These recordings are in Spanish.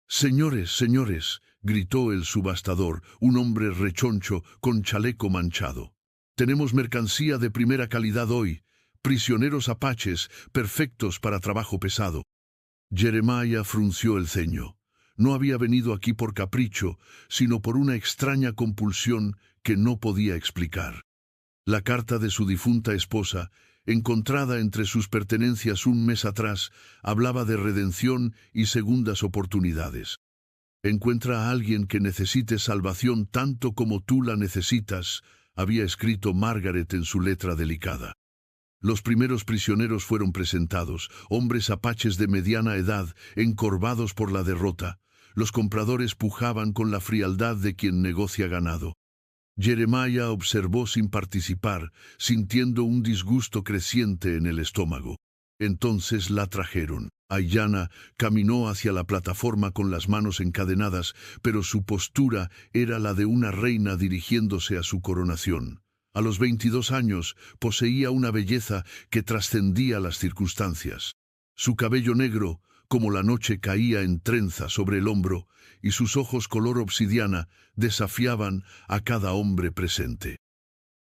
Señores, señores, gritó el subastador, un hombre rechoncho con chaleco manchado. Tenemos mercancía de primera calidad hoy, prisioneros apaches, perfectos para trabajo pesado. Jeremiah frunció el ceño. No había venido aquí por capricho, sino por una extraña compulsión que no podía explicar. La carta de su difunta esposa, encontrada entre sus pertenencias un mes atrás, hablaba de redención y segundas oportunidades. Encuentra a alguien que necesite salvación tanto como tú la necesitas, había escrito Margaret en su letra delicada. Los primeros prisioneros fueron presentados, hombres apaches de mediana edad, encorvados por la derrota. Los compradores pujaban con la frialdad de quien negocia ganado. Jeremiah observó sin participar, sintiendo un disgusto creciente en el estómago. Entonces la trajeron. Aiyana caminó hacia la plataforma con las manos encadenadas, pero su postura era la de una reina dirigiéndose a su coronación. A los 22 años poseía una belleza que trascendía las circunstancias. Su cabello negro, como la noche, caía en trenza sobre el hombro, y sus ojos color obsidiana desafiaban a cada hombre presente.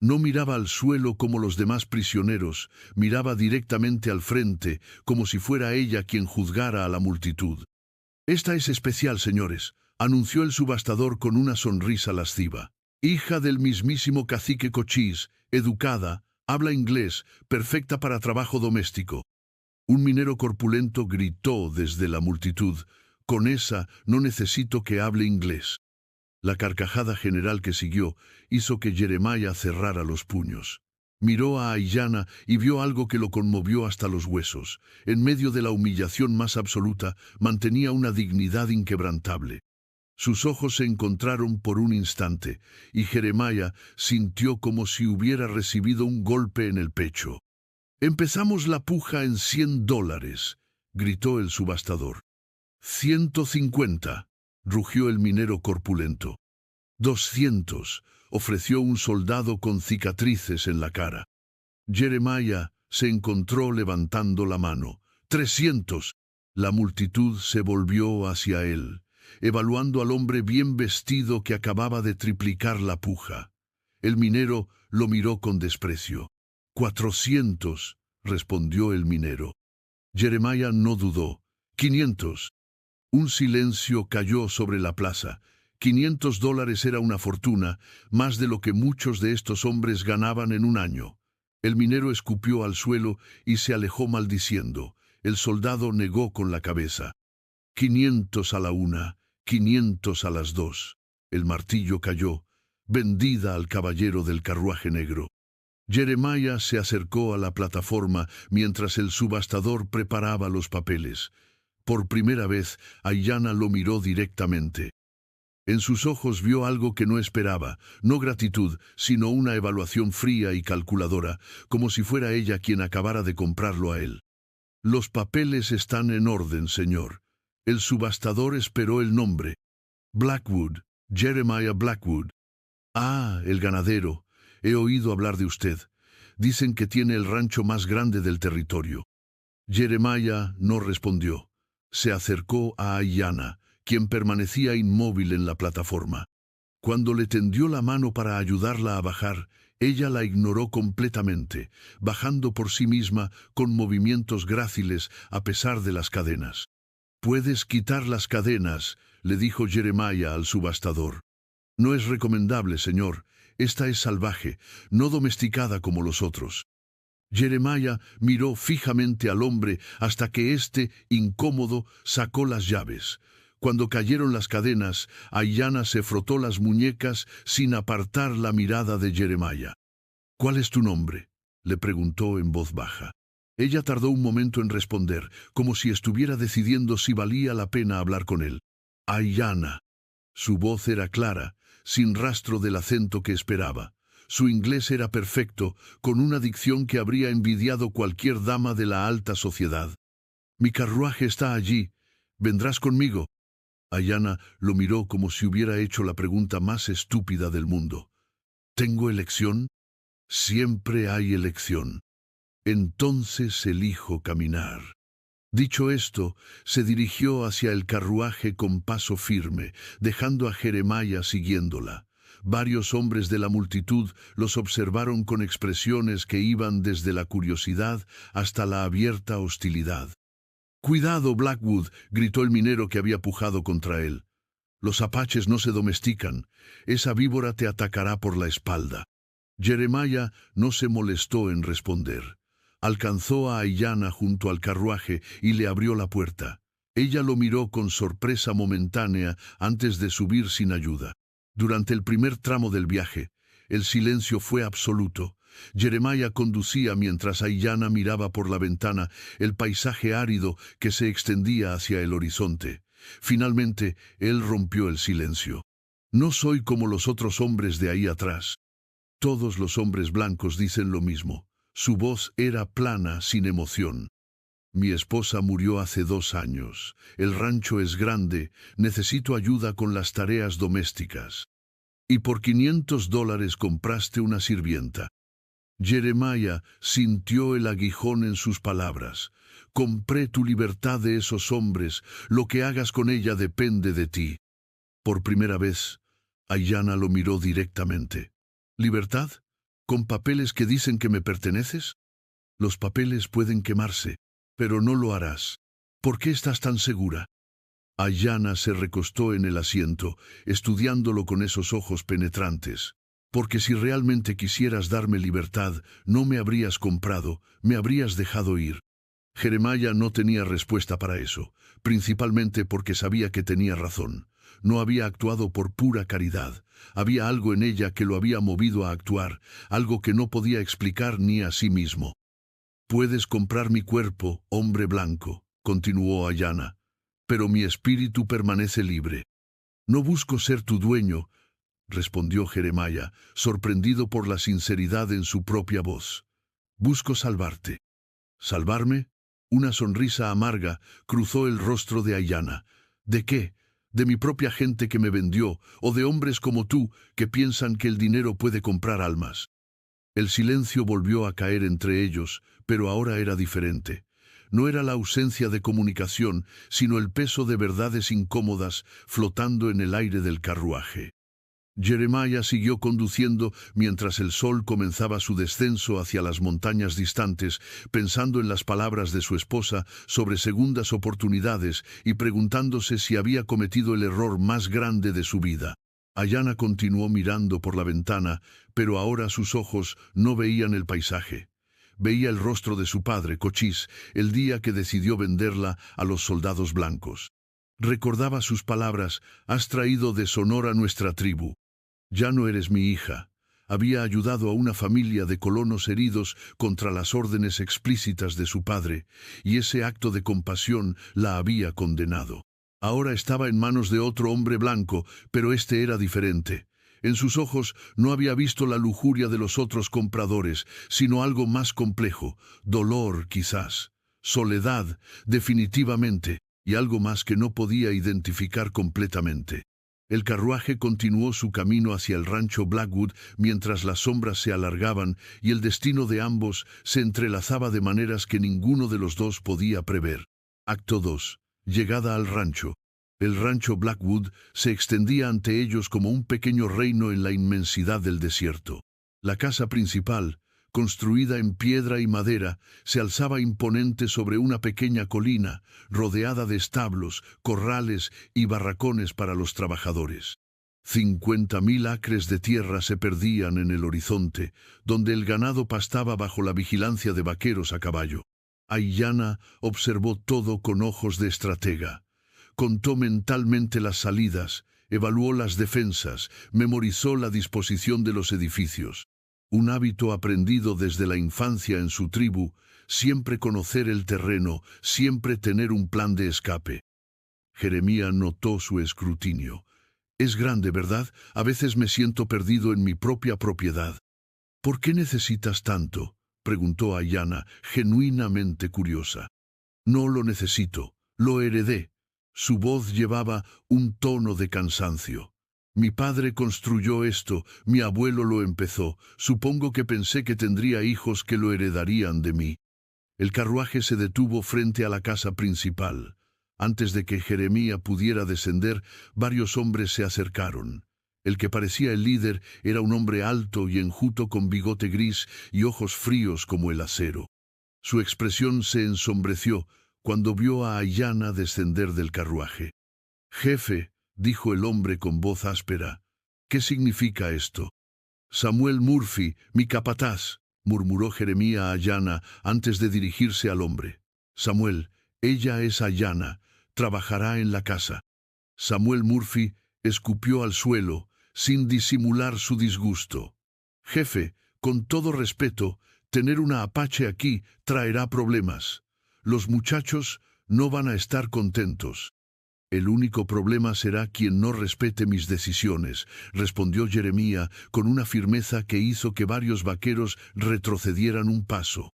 No miraba al suelo como los demás prisioneros, miraba directamente al frente, como si fuera ella quien juzgara a la multitud. «Esta es especial, señores», anunció el subastador con una sonrisa lasciva. «Hija del mismísimo cacique Cochise, educada, habla inglés, perfecta para trabajo doméstico». Un minero corpulento gritó desde la multitud: «Con esa no necesito que hable inglés». La carcajada general que siguió hizo que Jeremiah cerrara los puños. Miró a Aiyana y vio algo que lo conmovió hasta los huesos. En medio de la humillación más absoluta, mantenía una dignidad inquebrantable. Sus ojos se encontraron por un instante, y Jeremiah sintió como si hubiera recibido un golpe en el pecho. «Empezamos la puja en $100», gritó el subastador. «150», rugió el minero corpulento. «200», ofreció un soldado con cicatrices en la cara. Jeremiah se encontró levantando la mano. «300». La multitud se volvió hacia él, evaluando al hombre bien vestido que acababa de triplicar la puja. El minero lo miró con desprecio. «400», respondió el minero. Jeremiah no dudó. «500». Un silencio cayó sobre la plaza. $500 era una fortuna, más de lo que muchos de estos hombres ganaban en un año. El minero escupió al suelo y se alejó maldiciendo. El soldado negó con la cabeza. 500 a la una, 500 a las 2. El martillo cayó, vendida al caballero del carruaje negro. Jeremiah se acercó a la plataforma mientras el subastador preparaba los papeles. Por primera vez, Aiyana lo miró directamente. En sus ojos vio algo que no esperaba, no gratitud, sino una evaluación fría y calculadora, como si fuera ella quien acabara de comprarlo a él. «Los papeles están en orden, señor». El subastador esperó el nombre. «Blackwood, Jeremiah Blackwood». «Ah, el ganadero. He oído hablar de usted. Dicen que tiene el rancho más grande del territorio». Jeremiah no respondió. Se acercó a Aiyana, quien permanecía inmóvil en la plataforma. Cuando le tendió la mano para ayudarla a bajar, ella la ignoró completamente, bajando por sí misma con movimientos gráciles a pesar de las cadenas. «Puedes quitar las cadenas», le dijo Jeremiah al subastador. «No es recomendable, señor. Esta es salvaje, no domesticada como los otros». Jeremiah miró fijamente al hombre hasta que éste, incómodo, sacó las llaves. Cuando cayeron las cadenas, Aiyana se frotó las muñecas sin apartar la mirada de Jeremiah. «¿Cuál es tu nombre?», le preguntó en voz baja. Ella tardó un momento en responder, como si estuviera decidiendo si valía la pena hablar con él. «Aiyana». Su voz era clara, sin rastro del acento que esperaba. Su inglés era perfecto, con una dicción que habría envidiado cualquier dama de la alta sociedad. «Mi carruaje está allí. ¿Vendrás conmigo?». Aiyana lo miró como si hubiera hecho la pregunta más estúpida del mundo. «¿Tengo elección?». «Siempre hay elección». «Entonces elijo caminar». Dicho esto, se dirigió hacia el carruaje con paso firme, dejando a Jeremiah siguiéndola. Varios hombres de la multitud los observaron con expresiones que iban desde la curiosidad hasta la abierta hostilidad. «¡Cuidado, Blackwood!», gritó el minero que había pujado contra él. «Los apaches no se domestican. Esa víbora te atacará por la espalda». Jeremiah no se molestó en responder. Alcanzó a Aiyana junto al carruaje y le abrió la puerta. Ella lo miró con sorpresa momentánea antes de subir sin ayuda. Durante el primer tramo del viaje, el silencio fue absoluto. Jeremiah conducía mientras Aiyana miraba por la ventana el paisaje árido que se extendía hacia el horizonte. Finalmente, él rompió el silencio. «No soy como los otros hombres de ahí atrás. Todos los hombres blancos dicen lo mismo». Su voz era plana, sin emoción. «Mi esposa murió hace 2 años. El rancho es grande. Necesito ayuda con las tareas domésticas. Y por $500 compraste una sirvienta». Jeremiah sintió el aguijón en sus palabras. «Compré tu libertad de esos hombres. Lo que hagas con ella depende de ti». Por primera vez, Aiyana lo miró directamente. «¿Libertad? ¿Con papeles que dicen que me perteneces? Los papeles pueden quemarse, pero no lo harás. ¿Por qué estás tan segura?» Aiyana se recostó en el asiento, estudiándolo con esos ojos penetrantes. «Porque si realmente quisieras darme libertad, no me habrías comprado, me habrías dejado ir». Jeremiah no tenía respuesta para eso, principalmente porque sabía que tenía razón. No había actuado por pura caridad. Había algo en ella que lo había movido a actuar, algo que no podía explicar ni a sí mismo. «Puedes comprar mi cuerpo, hombre blanco», continuó Aiyana, «pero mi espíritu permanece libre». «No busco ser tu dueño», respondió Jeremiah, sorprendido por la sinceridad en su propia voz. «Busco salvarte». «¿Salvarme?». Una sonrisa amarga cruzó el rostro de Aiyana. «¿De qué? ¿De mi propia gente que me vendió, o de hombres como tú que piensan que el dinero puede comprar almas?». El silencio volvió a caer entre ellos, pero ahora era diferente. No era la ausencia de comunicación, sino el peso de verdades incómodas flotando en el aire del carruaje. Jeremiah siguió conduciendo mientras el sol comenzaba su descenso hacia las montañas distantes, pensando en las palabras de su esposa sobre segundas oportunidades y preguntándose si había cometido el error más grande de su vida. Aiyana continuó mirando por la ventana, pero ahora sus ojos no veían el paisaje. Veía el rostro de su padre, Cochise, el día que decidió venderla a los soldados blancos. Recordaba sus palabras: «Has traído deshonor a nuestra tribu. Ya no eres mi hija». Había ayudado a una familia de colonos heridos contra las órdenes explícitas de su padre, y ese acto de compasión la había condenado. Ahora estaba en manos de otro hombre blanco, pero este era diferente. En sus ojos no había visto la lujuria de los otros compradores, sino algo más complejo: dolor, quizás, soledad, definitivamente, y algo más que no podía identificar completamente. El carruaje continuó su camino hacia el rancho Blackwood mientras las sombras se alargaban y el destino de ambos se entrelazaba de maneras que ninguno de los dos podía prever. Acto 2. Llegada al rancho. El rancho Blackwood se extendía ante ellos como un pequeño reino en la inmensidad del desierto. La casa principal, construida en piedra y madera, se alzaba imponente sobre una pequeña colina, rodeada de establos, corrales y barracones para los trabajadores. 50.000 acres de tierra se perdían en el horizonte, donde el ganado pastaba bajo la vigilancia de vaqueros a caballo. Aiyana observó todo con ojos de estratega. Contó mentalmente las salidas, evaluó las defensas, memorizó la disposición de los edificios. Un hábito aprendido desde la infancia en su tribu: siempre conocer el terreno, siempre tener un plan de escape. Jeremiah notó su escrutinio. «Es grande, ¿verdad? A veces me siento perdido en mi propia propiedad». «¿Por qué necesitas tanto?», preguntó Aiyana, genuinamente curiosa. «No lo necesito, lo heredé». Su voz llevaba un tono de cansancio. «Mi padre construyó esto, mi abuelo lo empezó, supongo que pensé que tendría hijos que lo heredarían de mí». El carruaje se detuvo frente a la casa principal. Antes de que Jeremías pudiera descender, varios hombres se acercaron. El que parecía el líder era un hombre alto y enjuto con bigote gris y ojos fríos como el acero. Su expresión se ensombreció cuando vio a Aiyana descender del carruaje. «Jefe», dijo el hombre con voz áspera, «¿qué significa esto?» «Samuel Murphy, mi capataz», murmuró Jeremías a Aiyana antes de dirigirse al hombre. «Samuel, ella es Aiyana, trabajará en la casa». Samuel Murphy escupió al suelo, sin disimular su disgusto. «Jefe, con todo respeto, tener una apache aquí traerá problemas. Los muchachos no van a estar contentos». «El único problema será quien no respete mis decisiones», respondió Jeremías con una firmeza que hizo que varios vaqueros retrocedieran un paso.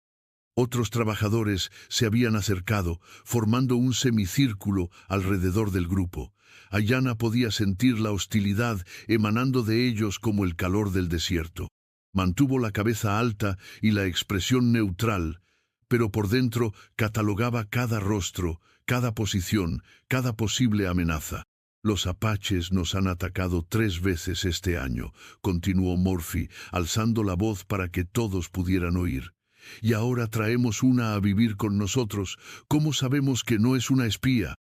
Otros trabajadores se habían acercado, formando un semicírculo alrededor del grupo. Aiyana podía sentir la hostilidad emanando de ellos como el calor del desierto. Mantuvo la cabeza alta y la expresión neutral, pero por dentro catalogaba cada rostro, cada posición, cada posible amenaza. «Los apaches nos han atacado 3 veces este año», continuó Murphy, alzando la voz para que todos pudieran oír. «Y ahora traemos una a vivir con nosotros. ¿Cómo sabemos que no es una espía?»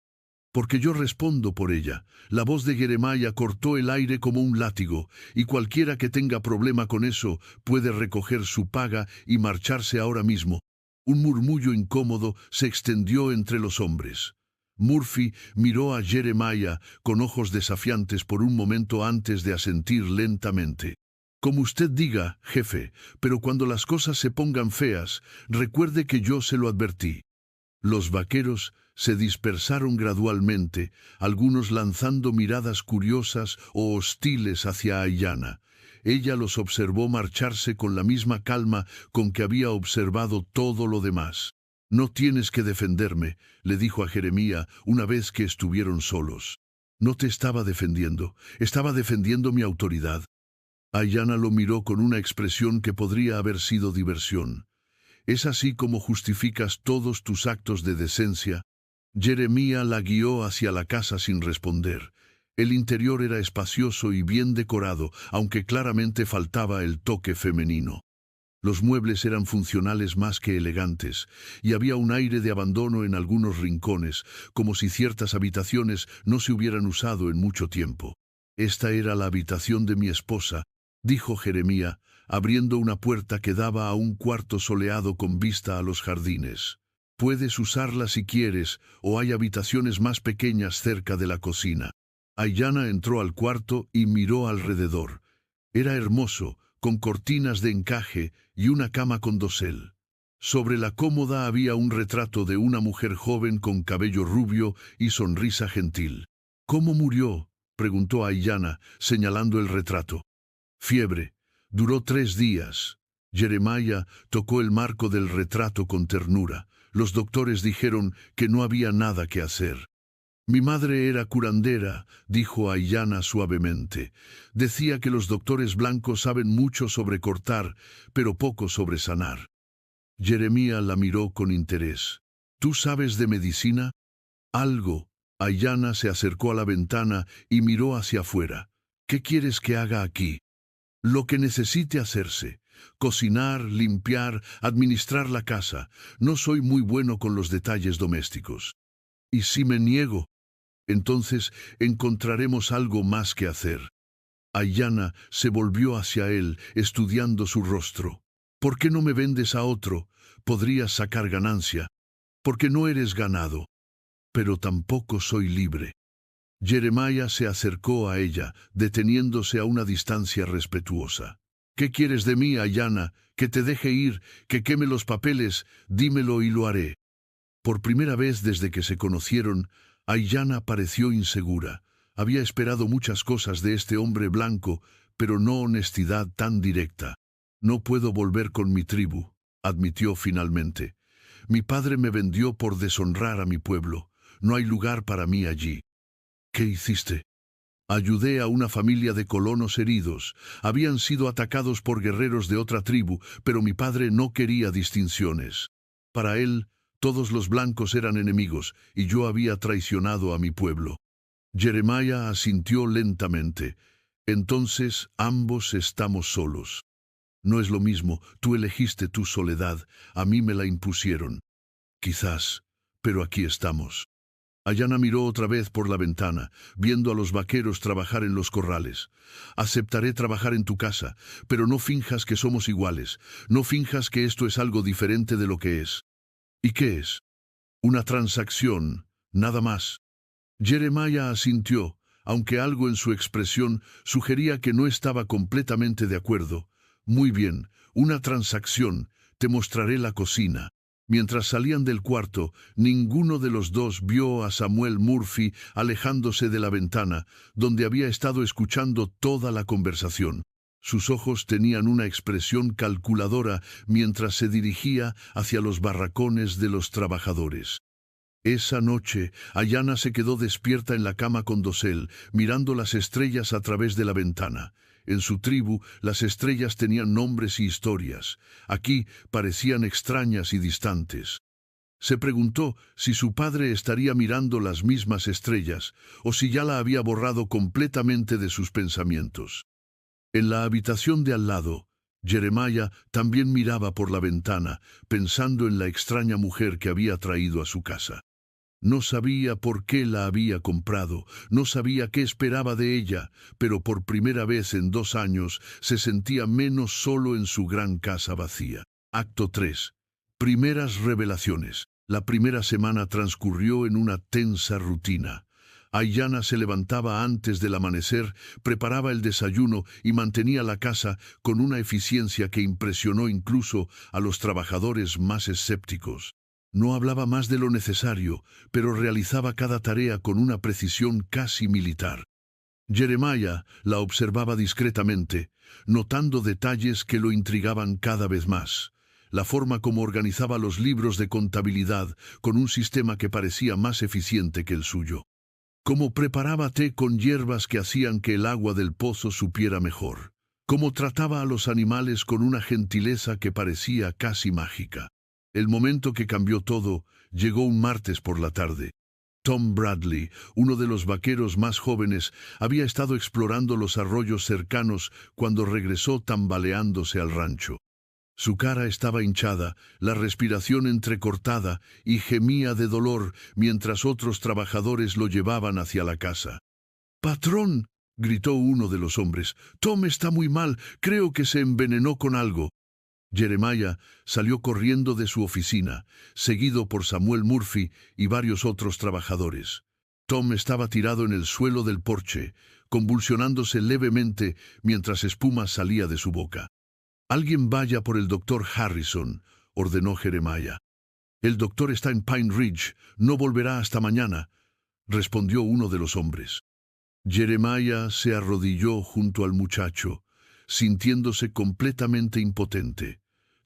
«Porque yo respondo por ella». La voz de Jeremías cortó el aire como un látigo, y cualquiera que tenga problema con eso puede recoger su paga y marcharse ahora mismo. Un murmullo incómodo se extendió entre los hombres. Murphy miró a Jeremías con ojos desafiantes por un momento antes de asentir lentamente. «Como usted diga, jefe, pero cuando las cosas se pongan feas, recuerde que yo se lo advertí». Los vaqueros se dispersaron gradualmente, algunos lanzando miradas curiosas o hostiles hacia Aiyana. Ella los observó marcharse con la misma calma con que había observado todo lo demás. «No tienes que defenderme», le dijo a Jeremías una vez que estuvieron solos. «No te estaba defendiendo mi autoridad». Aiyana lo miró con una expresión que podría haber sido diversión. «¿Es así como justificas todos tus actos de decencia?» Jeremías la guió hacia la casa sin responder. El interior era espacioso y bien decorado, aunque claramente faltaba el toque femenino. Los muebles eran funcionales más que elegantes, y había un aire de abandono en algunos rincones, como si ciertas habitaciones no se hubieran usado en mucho tiempo. «Esta era la habitación de mi esposa», dijo Jeremías, abriendo una puerta que daba a un cuarto soleado con vista a los jardines. «Puedes usarla si quieres, o hay habitaciones más pequeñas cerca de la cocina». Aiyana entró al cuarto y miró alrededor. Era hermoso, con cortinas de encaje y una cama con dosel. Sobre la cómoda había un retrato de una mujer joven con cabello rubio y sonrisa gentil. «¿Cómo murió?», preguntó Aiyana, señalando el retrato. «Fiebre. Duró 3 días». Jeremías tocó el marco del retrato con ternura. Los doctores dijeron que no había nada que hacer. «Mi madre era curandera», dijo Aiyana suavemente. «Decía que los doctores blancos saben mucho sobre cortar, pero poco sobre sanar». Jeremías la miró con interés. «¿Tú sabes de medicina?» «Algo». Aiyana se acercó a la ventana y miró hacia afuera. «¿Qué quieres que haga aquí?» «Lo que necesite hacerse. Cocinar, limpiar, administrar la casa. No soy muy bueno con los detalles domésticos». «¿Y si me niego?» «Entonces encontraremos algo más que hacer». Aiyana se volvió hacia él, estudiando su rostro. «¿Por qué no me vendes a otro? Podrías sacar ganancia. Porque no eres ganado. Pero tampoco soy libre». Jeremías se acercó a ella, deteniéndose a una distancia respetuosa. «¿Qué quieres de mí, Aiyana? ¿Que te deje ir? ¿Que queme los papeles? Dímelo y lo haré». Por primera vez desde que se conocieron, Aiyana pareció insegura. Había esperado muchas cosas de este hombre blanco, pero no honestidad tan directa. «No puedo volver con mi tribu», admitió finalmente. «Mi padre me vendió por deshonrar a mi pueblo. No hay lugar para mí allí». «¿Qué hiciste?» «Ayudé a una familia de colonos heridos. Habían sido atacados por guerreros de otra tribu, pero mi padre no quería distinciones». Para él, todos los blancos eran enemigos y yo había traicionado a mi pueblo. Jeremiah asintió lentamente. Entonces ambos estamos solos. No es lo mismo, tú elegiste tu soledad, a mí me la impusieron. Quizás, pero aquí estamos. Ayanna miró otra vez por la ventana, viendo a los vaqueros trabajar en los corrales. Aceptaré trabajar en tu casa, pero no finjas que somos iguales, no finjas que esto es algo diferente de lo que es. ¿Y qué es? Una transacción, nada más. Jeremiah asintió, aunque algo en su expresión sugería que no estaba completamente de acuerdo. Muy bien, una transacción, te mostraré la cocina. Mientras salían del cuarto, ninguno de los dos vio a Samuel Murphy alejándose de la ventana, donde había estado escuchando toda la conversación. Sus ojos tenían una expresión calculadora mientras se dirigía hacia los barracones de los trabajadores. Esa noche, Ayanna se quedó despierta en la cama con dosel, mirando las estrellas a través de la ventana. En su tribu, las estrellas tenían nombres y historias. Aquí parecían extrañas y distantes. Se preguntó si su padre estaría mirando las mismas estrellas o si ya la había borrado completamente de sus pensamientos. En la habitación de al lado, Jeremiah también miraba por la ventana, pensando en la extraña mujer que había traído a su casa. No sabía por qué la había comprado, no sabía qué esperaba de ella, pero por primera vez en 2 años se sentía menos solo en su gran casa vacía. Acto 3. Primeras revelaciones. La primera semana transcurrió en una tensa rutina. Ayanna se levantaba antes del amanecer, preparaba el desayuno y mantenía la casa con una eficiencia que impresionó incluso a los trabajadores más escépticos. No hablaba más de lo necesario, pero realizaba cada tarea con una precisión casi militar. Jeremiah la observaba discretamente, notando detalles que lo intrigaban cada vez más. La forma como organizaba los libros de contabilidad con un sistema que parecía más eficiente que el suyo. Cómo preparaba té con hierbas que hacían que el agua del pozo supiera mejor. Cómo trataba a los animales con una gentileza que parecía casi mágica. El momento que cambió todo llegó un martes por la tarde. Tom Bradley, uno de los vaqueros más jóvenes, había estado explorando los arroyos cercanos cuando regresó tambaleándose al rancho. Su cara estaba hinchada, la respiración entrecortada y gemía de dolor mientras otros trabajadores lo llevaban hacia la casa. «¡Patrón!», gritó uno de los hombres. «Tom está muy mal, creo que se envenenó con algo». Jeremiah salió corriendo de su oficina, seguido por Samuel Murphy y varios otros trabajadores. Tom estaba tirado en el suelo del porche, convulsionándose levemente mientras espuma salía de su boca. «Alguien vaya por el doctor Harrison», ordenó Jeremiah. «El doctor está en Pine Ridge, no volverá hasta mañana», respondió uno de los hombres. Jeremiah se arrodilló junto al muchacho, sintiéndose completamente impotente.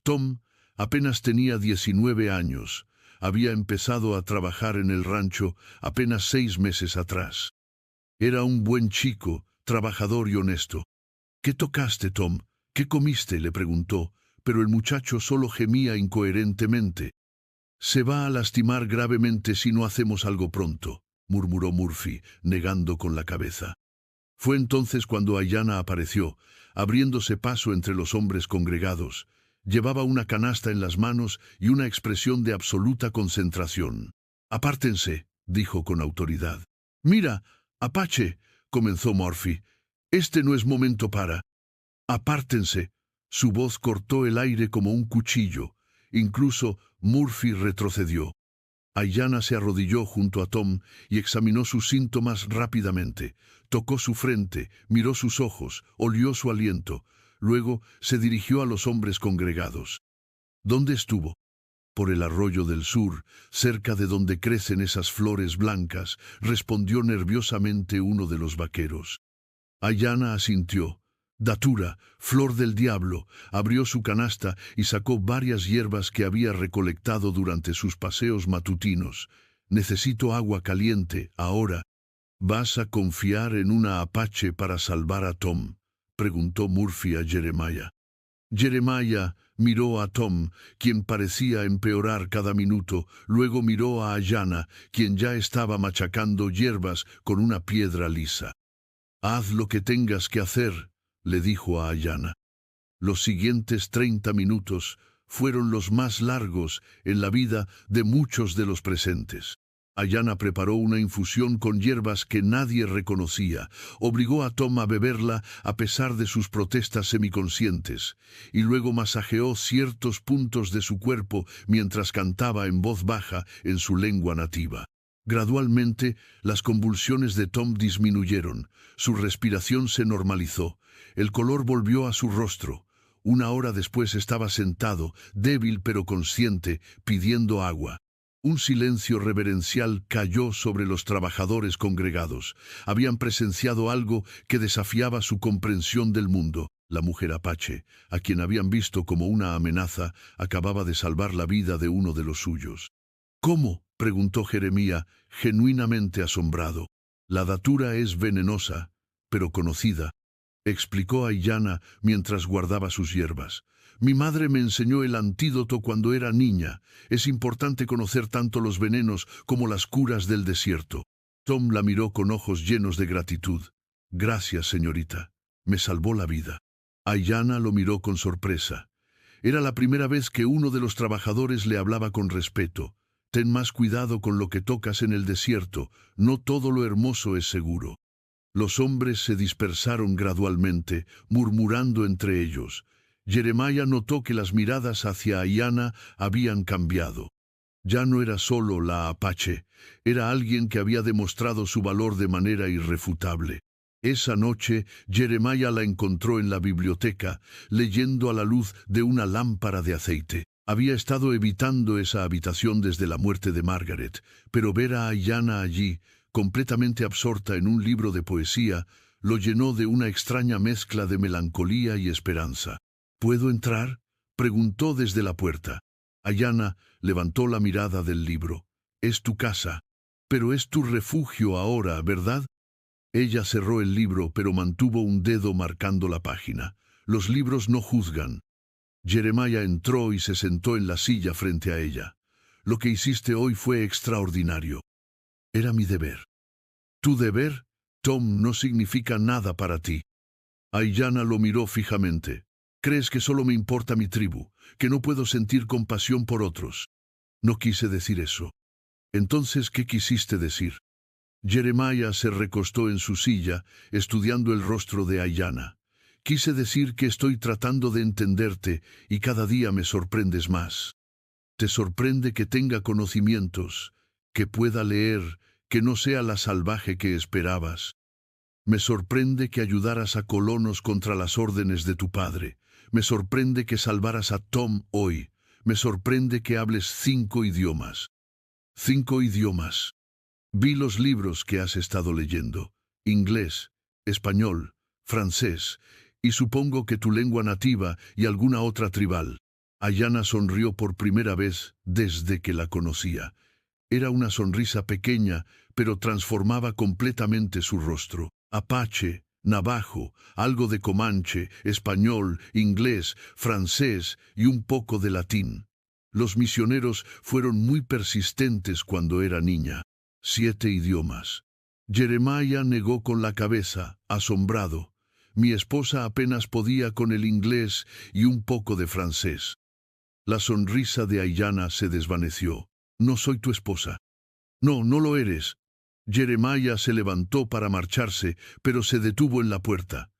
Tom apenas tenía 19 años. Había empezado a trabajar en el rancho apenas 6 meses atrás. Era un buen chico, trabajador y honesto. «¿Qué tocaste, Tom? ¿Qué comiste?», le preguntó, pero el muchacho solo gemía incoherentemente. «Se va a lastimar gravemente si no hacemos algo pronto», murmuró Murphy, negando con la cabeza. Fue entonces cuando Ayanna apareció, abriéndose paso entre los hombres congregados. Llevaba una canasta en las manos y una expresión de absoluta concentración. «Apártense», dijo con autoridad. «Mira, Apache», comenzó Murphy. «Este no es momento para...» «Apártense». Su voz cortó el aire como un cuchillo. Incluso Murphy retrocedió. Ayanna se arrodilló junto a Tom y examinó sus síntomas rápidamente. Tocó su frente, miró sus ojos, olió su aliento. Luego se dirigió a los hombres congregados. «¿Dónde estuvo?» «Por el arroyo del sur, cerca de donde crecen esas flores blancas», respondió nerviosamente uno de los vaqueros. Ayanna asintió. «Datura, flor del diablo», abrió su canasta y sacó varias hierbas que había recolectado durante sus paseos matutinos. «Necesito agua caliente, ahora». «¿Vas a confiar en una Apache para salvar a Tom?», preguntó Murphy a Jeremiah. Jeremiah miró a Tom, quien parecía empeorar cada minuto, luego miró a Ayanna, quien ya estaba machacando hierbas con una piedra lisa. «Haz lo que tengas que hacer», le dijo a Ayanna. Los siguientes 30 minutos fueron los más largos en la vida de muchos de los presentes. Ayanna preparó una infusión con hierbas que nadie reconocía, obligó a Tom a beberla a pesar de sus protestas semiconscientes, y luego masajeó ciertos puntos de su cuerpo mientras cantaba en voz baja en su lengua nativa. Gradualmente, las convulsiones de Tom disminuyeron, su respiración se normalizó, el color volvió a su rostro. Una hora después estaba sentado, débil pero consciente, pidiendo agua. Un silencio reverencial cayó sobre los trabajadores congregados. Habían presenciado algo que desafiaba su comprensión del mundo. La mujer apache, a quien habían visto como una amenaza, acababa de salvar la vida de uno de los suyos. «¿Cómo?», preguntó Jeremías, genuinamente asombrado. «La datura es venenosa, pero conocida», explicó Ayanna mientras guardaba sus hierbas. «Mi madre me enseñó el antídoto cuando era niña. Es importante conocer tanto los venenos como las curas del desierto». Tom la miró con ojos llenos de gratitud. «Gracias, señorita. Me salvó la vida». Ayanna lo miró con sorpresa. Era la primera vez que uno de los trabajadores le hablaba con respeto. «Ten más cuidado con lo que tocas en el desierto. No todo lo hermoso es seguro». Los hombres se dispersaron gradualmente, murmurando entre ellos. Jeremiah notó que las miradas hacia Ayanna habían cambiado. Ya no era solo la apache, era alguien que había demostrado su valor de manera irrefutable. Esa noche, Jeremiah la encontró en la biblioteca, leyendo a la luz de una lámpara de aceite. Había estado evitando esa habitación desde la muerte de Margaret, pero ver a Ayanna allí, completamente absorta en un libro de poesía, lo llenó de una extraña mezcla de melancolía y esperanza. «¿Puedo entrar?», preguntó desde la puerta. Ayanna levantó la mirada del libro. «Es tu casa, pero es tu refugio ahora, ¿verdad?». Ella cerró el libro, pero mantuvo un dedo marcando la página. «Los libros no juzgan». Jeremiah entró y se sentó en la silla frente a ella. «Lo que hiciste hoy fue extraordinario. Era mi deber». «¿Tu deber, Tom, no significa nada para ti?» Ayanna lo miró fijamente. «¿Crees que solo me importa mi tribu, que no puedo sentir compasión por otros?» «No quise decir eso». «Entonces, ¿qué quisiste decir?» Jeremiah se recostó en su silla, estudiando el rostro de Ayanna. «Quise decir que estoy tratando de entenderte y cada día me sorprendes más. Te sorprende que tenga conocimientos, que pueda leer, que no sea la salvaje que esperabas. Me sorprende que ayudaras a colonos contra las órdenes de tu padre. Me sorprende que salvaras a Tom hoy. Me sorprende que hables 5 idiomas». «5 idiomas. Vi los libros que has estado leyendo. Inglés, español, francés, y supongo que tu lengua nativa y alguna otra tribal». Ayanna sonrió por primera vez desde que la conocía. Era una sonrisa pequeña, pero transformaba completamente su rostro. Apache, navajo, algo de comanche, español, inglés, francés y un poco de latín. Los misioneros fueron muy persistentes cuando era niña. 7 idiomas. Jeremiah negó con la cabeza, asombrado. «Mi esposa apenas podía con el inglés y un poco de francés». La sonrisa de Ayanna se desvaneció. «No soy tu esposa». «No, no lo eres». Jeremiah se levantó para marcharse, pero se detuvo en la puerta.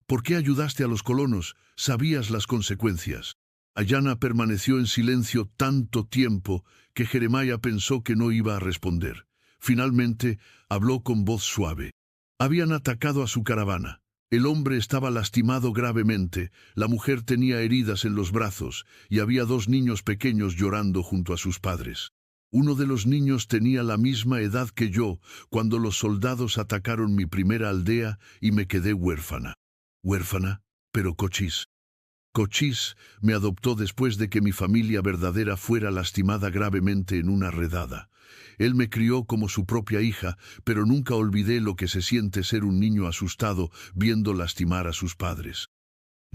«¿Por qué ayudaste a los colonos? Sabías las consecuencias». Ayanna permaneció en silencio tanto tiempo que Jeremiah pensó que no iba a responder. Finalmente, habló con voz suave. «Habían atacado a su caravana. El hombre estaba lastimado gravemente, la mujer tenía heridas en los brazos y había 2 niños pequeños llorando junto a sus padres. Uno de los niños tenía la misma edad que yo cuando los soldados atacaron mi primera aldea y me quedé huérfana». «Huérfana, pero Cochise». «Cochise me adoptó después de que mi familia verdadera fuera lastimada gravemente en una redada. Él me crió como su propia hija, pero nunca olvidé lo que se siente ser un niño asustado viendo lastimar a sus padres».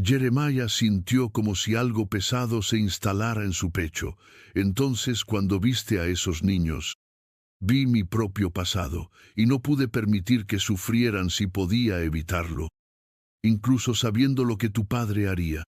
Jeremiah sintió como si algo pesado se instalara en su pecho. Entonces, cuando viste a esos niños, vi mi propio pasado, y no pude permitir que sufrieran si podía evitarlo. Incluso sabiendo lo que tu padre haría.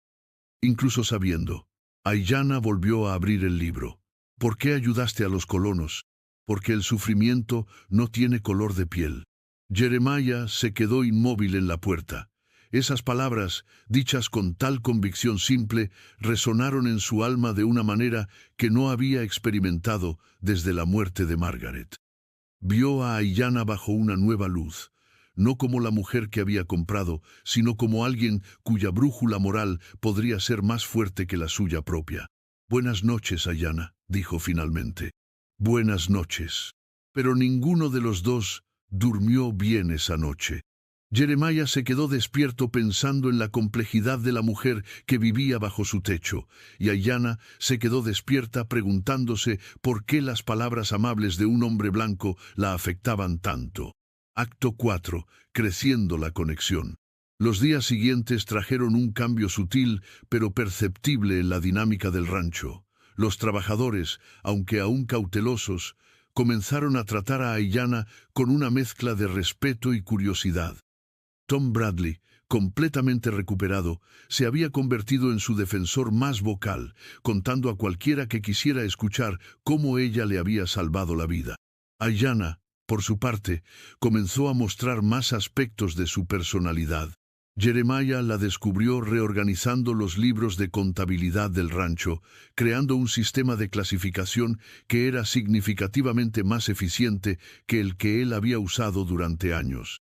Incluso sabiendo. Aiyana volvió a abrir el libro. ¿Por qué ayudaste a los colonos? Porque el sufrimiento no tiene color de piel. Jeremiah se quedó inmóvil en la puerta. Esas palabras, dichas con tal convicción simple, resonaron en su alma de una manera que no había experimentado desde la muerte de Margaret. Vio a Aiyana bajo una nueva luz, no como la mujer que había comprado, sino como alguien cuya brújula moral podría ser más fuerte que la suya propia. «Buenas noches, Aiyana», dijo finalmente. «Buenas noches». Pero ninguno de los dos durmió bien esa noche. Jeremiah se quedó despierto pensando en la complejidad de la mujer que vivía bajo su techo, y Aiyana se quedó despierta preguntándose por qué las palabras amables de un hombre blanco la afectaban tanto. Acto 4. Creciendo la conexión. Los días siguientes trajeron un cambio sutil pero perceptible en la dinámica del rancho. Los trabajadores, aunque aún cautelosos, comenzaron a tratar a Aiyana con una mezcla de respeto y curiosidad. Tom Bradley, completamente recuperado, se había convertido en su defensor más vocal, contando a cualquiera que quisiera escuchar cómo ella le había salvado la vida. Aiyana, por su parte, comenzó a mostrar más aspectos de su personalidad. Jeremiah la descubrió reorganizando los libros de contabilidad del rancho, creando un sistema de clasificación que era significativamente más eficiente que el que él había usado durante años.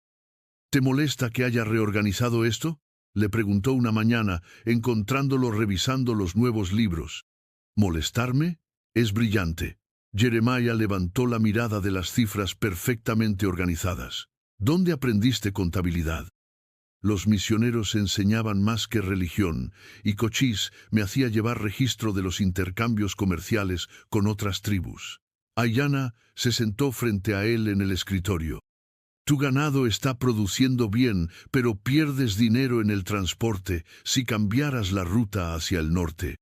¿Te molesta que haya reorganizado esto?, le preguntó una mañana, encontrándolo revisando los nuevos libros. ¿Molestarme? Es brillante. Jeremiah levantó la mirada de las cifras perfectamente organizadas. ¿Dónde aprendiste contabilidad? Los misioneros enseñaban más que religión, y Cochise me hacía llevar registro de los intercambios comerciales con otras tribus. Aiyana se sentó frente a él en el escritorio. Tu ganado está produciendo bien, pero pierdes dinero en el transporte si cambiaras la ruta hacia el norte.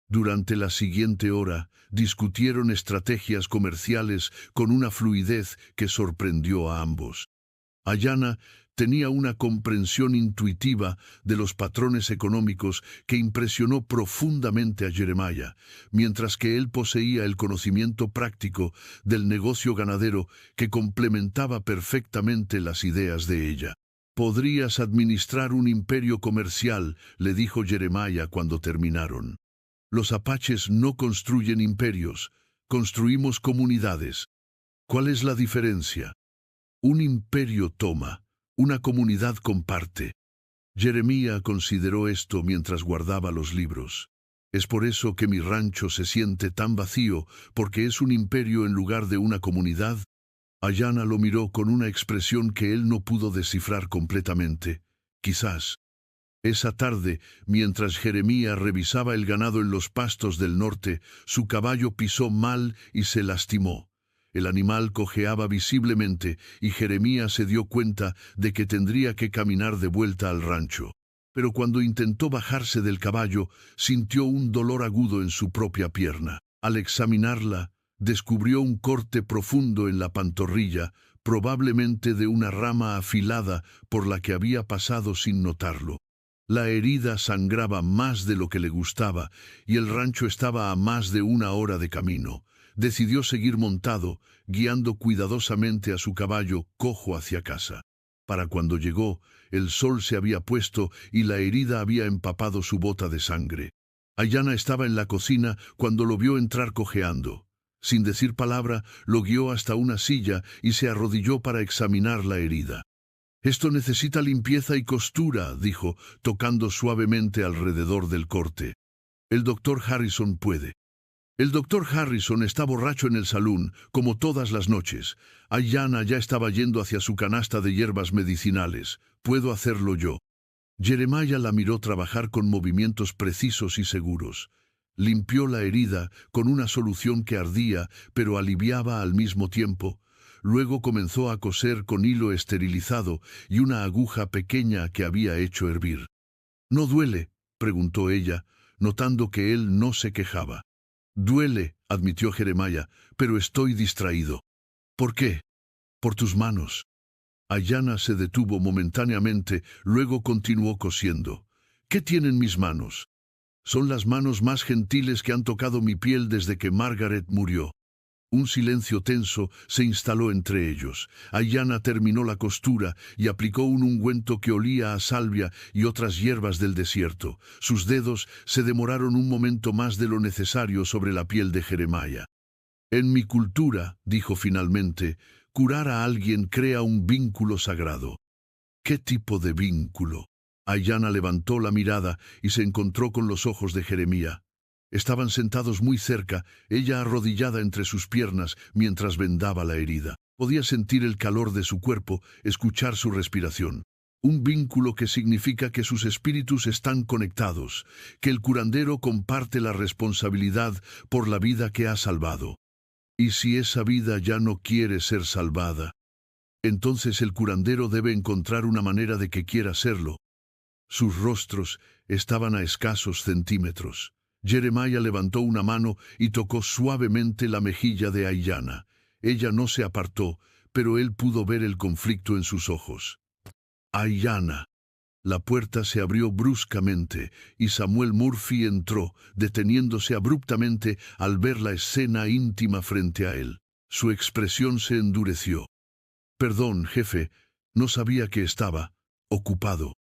Durante la siguiente hora, discutieron estrategias comerciales con una fluidez que sorprendió a ambos. Aiyana tenía una comprensión intuitiva de los patrones económicos que impresionó profundamente a Jeremiah, mientras que él poseía el conocimiento práctico del negocio ganadero que complementaba perfectamente las ideas de ella. «Podrías administrar un imperio comercial», le dijo Jeremiah cuando terminaron. «Los apaches no construyen imperios, construimos comunidades». «¿Cuál es la diferencia?» «Un imperio toma, una comunidad comparte». Jeremiah consideró esto mientras guardaba los libros. «Es por eso que mi rancho se siente tan vacío, porque es un imperio en lugar de una comunidad». Aiyana lo miró con una expresión que él no pudo descifrar completamente. Quizás. Esa tarde, mientras Jeremiah revisaba el ganado en los pastos del norte, su caballo pisó mal y se lastimó. El animal cojeaba visiblemente y Jeremiah se dio cuenta de que tendría que caminar de vuelta al rancho. Pero cuando intentó bajarse del caballo, sintió un dolor agudo en su propia pierna. Al examinarla, descubrió un corte profundo en la pantorrilla, probablemente de una rama afilada por la que había pasado sin notarlo. La herida sangraba más de lo que le gustaba y el rancho estaba a más de una hora de camino. Decidió seguir montado, guiando cuidadosamente a su caballo cojo hacia casa. Para cuando llegó, el sol se había puesto y la herida había empapado su bota de sangre. Aiyana estaba en la cocina cuando lo vio entrar cojeando. Sin decir palabra, lo guió hasta una silla y se arrodilló para examinar la herida. «Esto necesita limpieza y costura», dijo, tocando suavemente alrededor del corte. «El doctor Harrison puede». El doctor Harrison está borracho en el salón, como todas las noches. Aiyana ya estaba yendo hacia su canasta de hierbas medicinales. «Puedo hacerlo yo». Jeremiah la miró trabajar con movimientos precisos y seguros. Limpió la herida con una solución que ardía, pero aliviaba al mismo tiempo. Luego comenzó a coser con hilo esterilizado y una aguja pequeña que había hecho hervir. ¿No duele?, preguntó ella, notando que él no se quejaba. Duele, admitió Jeremiah, pero estoy distraído. ¿Por qué? Por tus manos. Ayanna se detuvo momentáneamente, luego continuó cosiendo. ¿Qué tienen mis manos? Son las manos más gentiles que han tocado mi piel desde que Margaret murió. Un silencio tenso se instaló entre ellos. Ayanna terminó la costura y aplicó un ungüento que olía a salvia y otras hierbas del desierto. Sus dedos se demoraron un momento más de lo necesario sobre la piel de Jeremiah. En mi cultura, dijo finalmente, curar a alguien crea un vínculo sagrado. ¿Qué tipo de vínculo? Ayanna levantó la mirada y se encontró con los ojos de Jeremiah. Estaban sentados muy cerca, ella arrodillada entre sus piernas mientras vendaba la herida. Podía sentir el calor de su cuerpo, escuchar su respiración. Un vínculo que significa que sus espíritus están conectados, que el curandero comparte la responsabilidad por la vida que ha salvado. ¿Y si esa vida ya no quiere ser salvada? Entonces el curandero debe encontrar una manera de que quiera serlo. Sus rostros estaban a escasos centímetros. Jeremiah levantó una mano y tocó suavemente la mejilla de Ayanna. Ella no se apartó, pero él pudo ver el conflicto en sus ojos. Ayanna. La puerta se abrió bruscamente y Samuel Murphy entró, deteniéndose abruptamente al ver la escena íntima frente a él. Su expresión se endureció. Perdón, jefe, no sabía que estaba ocupado.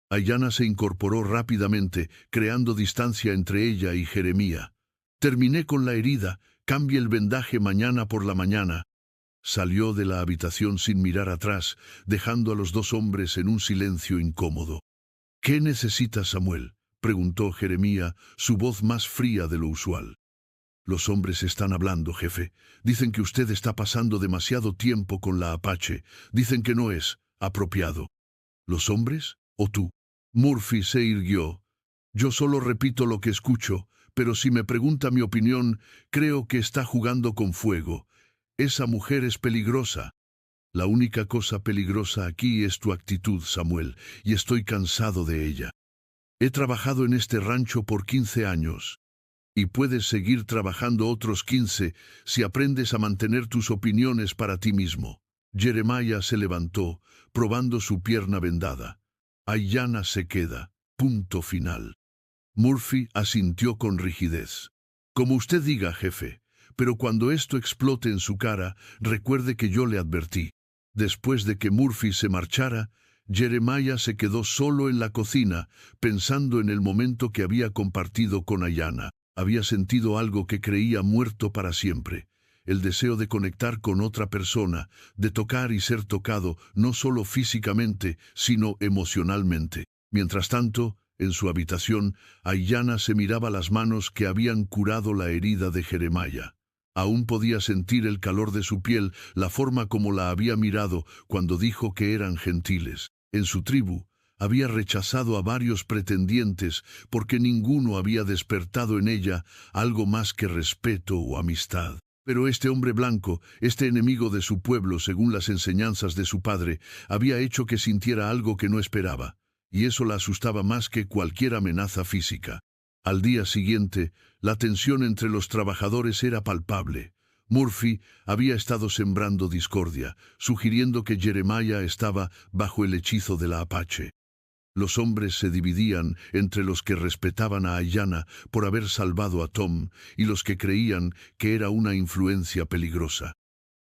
Ayanna se incorporó rápidamente, creando distancia entre ella y Jeremiah. Terminé con la herida, cambie el vendaje mañana por la mañana. Salió de la habitación sin mirar atrás, dejando a los dos hombres en un silencio incómodo. ¿Qué necesita Samuel?, preguntó Jeremiah, su voz más fría de lo usual. Los hombres están hablando, jefe. Dicen que usted está pasando demasiado tiempo con la Apache. Dicen que no es apropiado. ¿Los hombres o tú? Murphy se irguió. Yo solo repito lo que escucho, pero si me pregunta mi opinión, creo que está jugando con fuego. Esa mujer es peligrosa. La única cosa peligrosa aquí es tu actitud, Samuel, y estoy cansado de ella. He trabajado en este rancho por 15 años. Y puedes seguir trabajando otros 15 si aprendes a mantener tus opiniones para ti mismo. Jeremiah se levantó, probando su pierna vendada. Ayanna se queda. Punto final. Murphy asintió con rigidez. Como usted diga, jefe, pero cuando esto explote en su cara, recuerde que yo le advertí. Después de que Murphy se marchara, Jeremiah se quedó solo en la cocina, pensando en el momento que había compartido con Ayanna. Había sentido algo que creía muerto para siempre. El deseo de conectar con otra persona, de tocar y ser tocado, no solo físicamente, sino emocionalmente. Mientras tanto, en su habitación, Ayanna se miraba las manos que habían curado la herida de Jeremiah. Aún podía sentir el calor de su piel, la forma como la había mirado cuando dijo que eran gentiles. En su tribu, había rechazado a varios pretendientes porque ninguno había despertado en ella algo más que respeto o amistad. Pero este hombre blanco, este enemigo de su pueblo según las enseñanzas de su padre, había hecho que sintiera algo que no esperaba, y eso la asustaba más que cualquier amenaza física. Al día siguiente, la tensión entre los trabajadores era palpable. Murphy había estado sembrando discordia, sugiriendo que Jeremiah estaba bajo el hechizo de la Apache. Los hombres se dividían entre los que respetaban a Ayanna por haber salvado a Tom y los que creían que era una influencia peligrosa.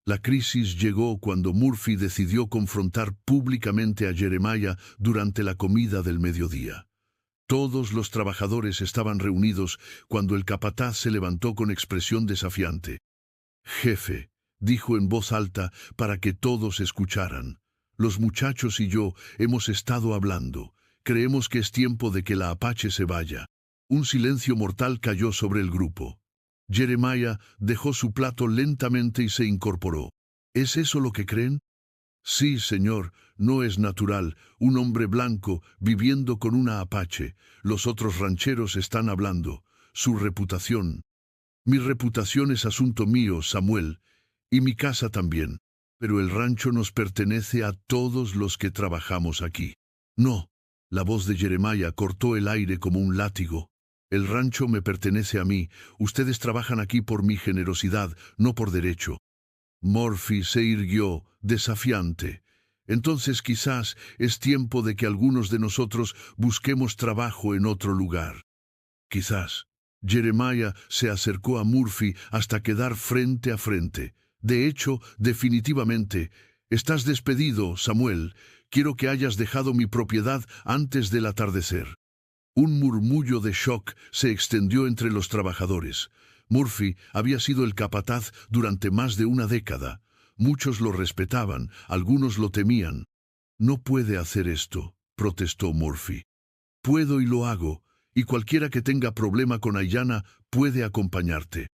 La crisis llegó cuando Murphy decidió confrontar públicamente a Jeremiah durante la comida del mediodía. Todos los trabajadores estaban reunidos cuando el capataz se levantó con expresión desafiante. «Jefe», dijo en voz alta para que todos escucharan, «los muchachos y yo hemos estado hablando. Creemos que es tiempo de que la Apache se vaya». Un silencio mortal cayó sobre el grupo. Jeremiah dejó su plato lentamente y se incorporó. ¿Es eso lo que creen? Sí, señor, no es natural, un hombre blanco viviendo con una Apache. Los otros rancheros están hablando. Su reputación. Mi reputación es asunto mío, Samuel, y mi casa también. Pero el rancho nos pertenece a todos los que trabajamos aquí. No, La voz de Jeremiah cortó el aire como un látigo. El rancho me pertenece a mí. Ustedes trabajan aquí por mi generosidad, no por derecho. Murphy se irguió, desafiante. Entonces quizás es tiempo de que algunos de nosotros busquemos trabajo en otro lugar. Quizás. Jeremiah se acercó a Murphy hasta quedar frente a frente. De hecho, definitivamente, estás despedido, Samuel. Quiero que hayas dejado mi propiedad antes del atardecer. Un murmullo de shock se extendió entre los trabajadores. Murphy había sido el capataz durante más de una década. Muchos lo respetaban, algunos lo temían. No puede hacer esto, protestó Murphy. Puedo y lo hago, y cualquiera que tenga problema con Aiyana puede acompañarte.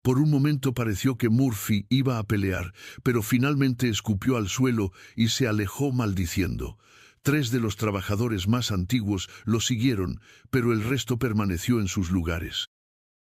Por un momento pareció que Murphy iba a pelear, pero finalmente escupió al suelo y se alejó maldiciendo. 3 de los trabajadores más antiguos lo siguieron, pero el resto permaneció en sus lugares.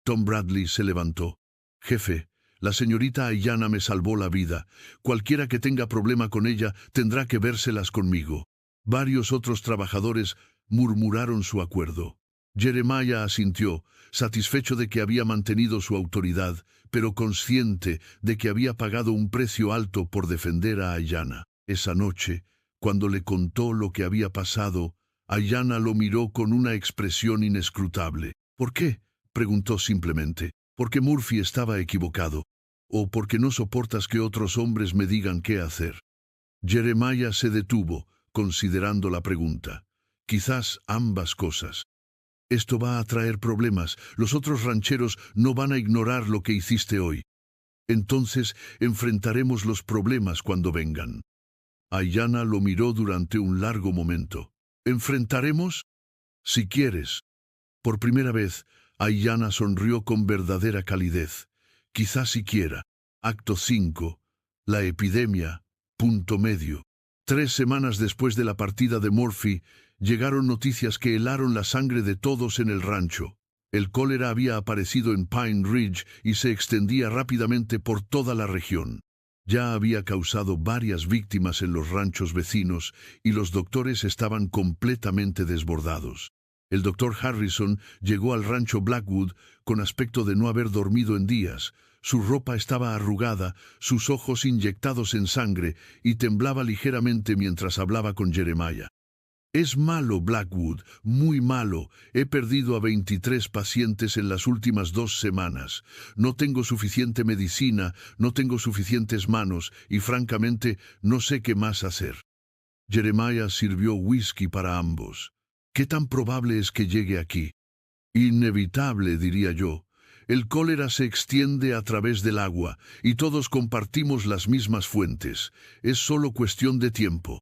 Tom Bradley se levantó. Jefe, la señorita Aiyana me salvó la vida. Cualquiera que tenga problema con ella tendrá que vérselas conmigo. Varios otros trabajadores murmuraron su acuerdo. Jeremiah asintió, satisfecho de que había mantenido su autoridad, pero consciente de que había pagado un precio alto por defender a Aiyana. Esa noche, cuando le contó lo que había pasado, Aiyana lo miró con una expresión inescrutable. ¿Por qué?, preguntó simplemente. ¿Porque Murphy estaba equivocado? ¿O porque no soportas que otros hombres me digan qué hacer? Jeremiah se detuvo, considerando la pregunta. Quizás ambas cosas. Esto va a traer problemas. Los otros rancheros no van a ignorar lo que hiciste hoy. Entonces enfrentaremos los problemas cuando vengan. Aiyana lo miró durante un largo momento. ¿Enfrentaremos? Si quieres. Por primera vez, Aiyana sonrió con verdadera calidez. Quizás siquiera. Acto 5. La epidemia. Punto medio. 3 semanas después de la partida de Murphy, llegaron noticias que helaron la sangre de todos en el rancho. El cólera había aparecido en Pine Ridge y se extendía rápidamente por toda la región. Ya había causado varias víctimas en los ranchos vecinos y los doctores estaban completamente desbordados. El doctor Harrison llegó al rancho Blackwood con aspecto de no haber dormido en días. Su ropa estaba arrugada, sus ojos inyectados en sangre y temblaba ligeramente mientras hablaba con Jeremiah. Es malo, Blackwood, muy malo. He perdido a 23 pacientes en las últimas 2 semanas. No tengo suficiente medicina, no tengo suficientes manos y francamente no sé qué más hacer. Jeremiah sirvió whisky para ambos. ¿Qué tan probable es que llegue aquí? Inevitable, diría yo. El cólera se extiende a través del agua y todos compartimos las mismas fuentes. Es solo cuestión de tiempo.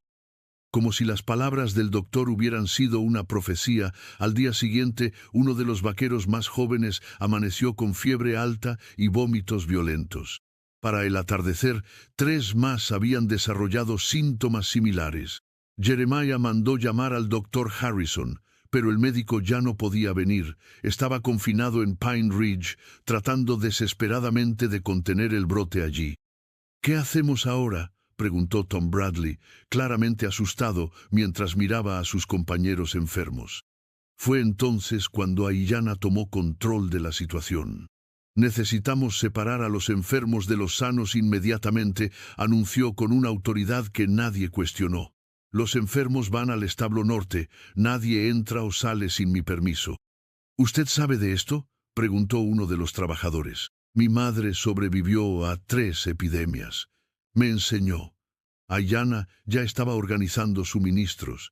Como si las palabras del doctor hubieran sido una profecía, al día siguiente uno de los vaqueros más jóvenes amaneció con fiebre alta y vómitos violentos. Para el atardecer, 3 más habían desarrollado síntomas similares. Jeremiah mandó llamar al doctor Harrison, pero el médico ya no podía venir. Estaba confinado en Pine Ridge, tratando desesperadamente de contener el brote allí. ¿Qué hacemos ahora?, preguntó Tom Bradley, claramente asustado mientras miraba a sus compañeros enfermos. Fue entonces cuando Aiyana tomó control de la situación. Necesitamos separar a los enfermos de los sanos inmediatamente, anunció con una autoridad que nadie cuestionó. Los enfermos van al establo norte, nadie entra o sale sin mi permiso. ¿Usted sabe de esto?, preguntó uno de los trabajadores. Mi madre sobrevivió a 3 epidemias. Me enseñó. Aiyana ya estaba organizando suministros.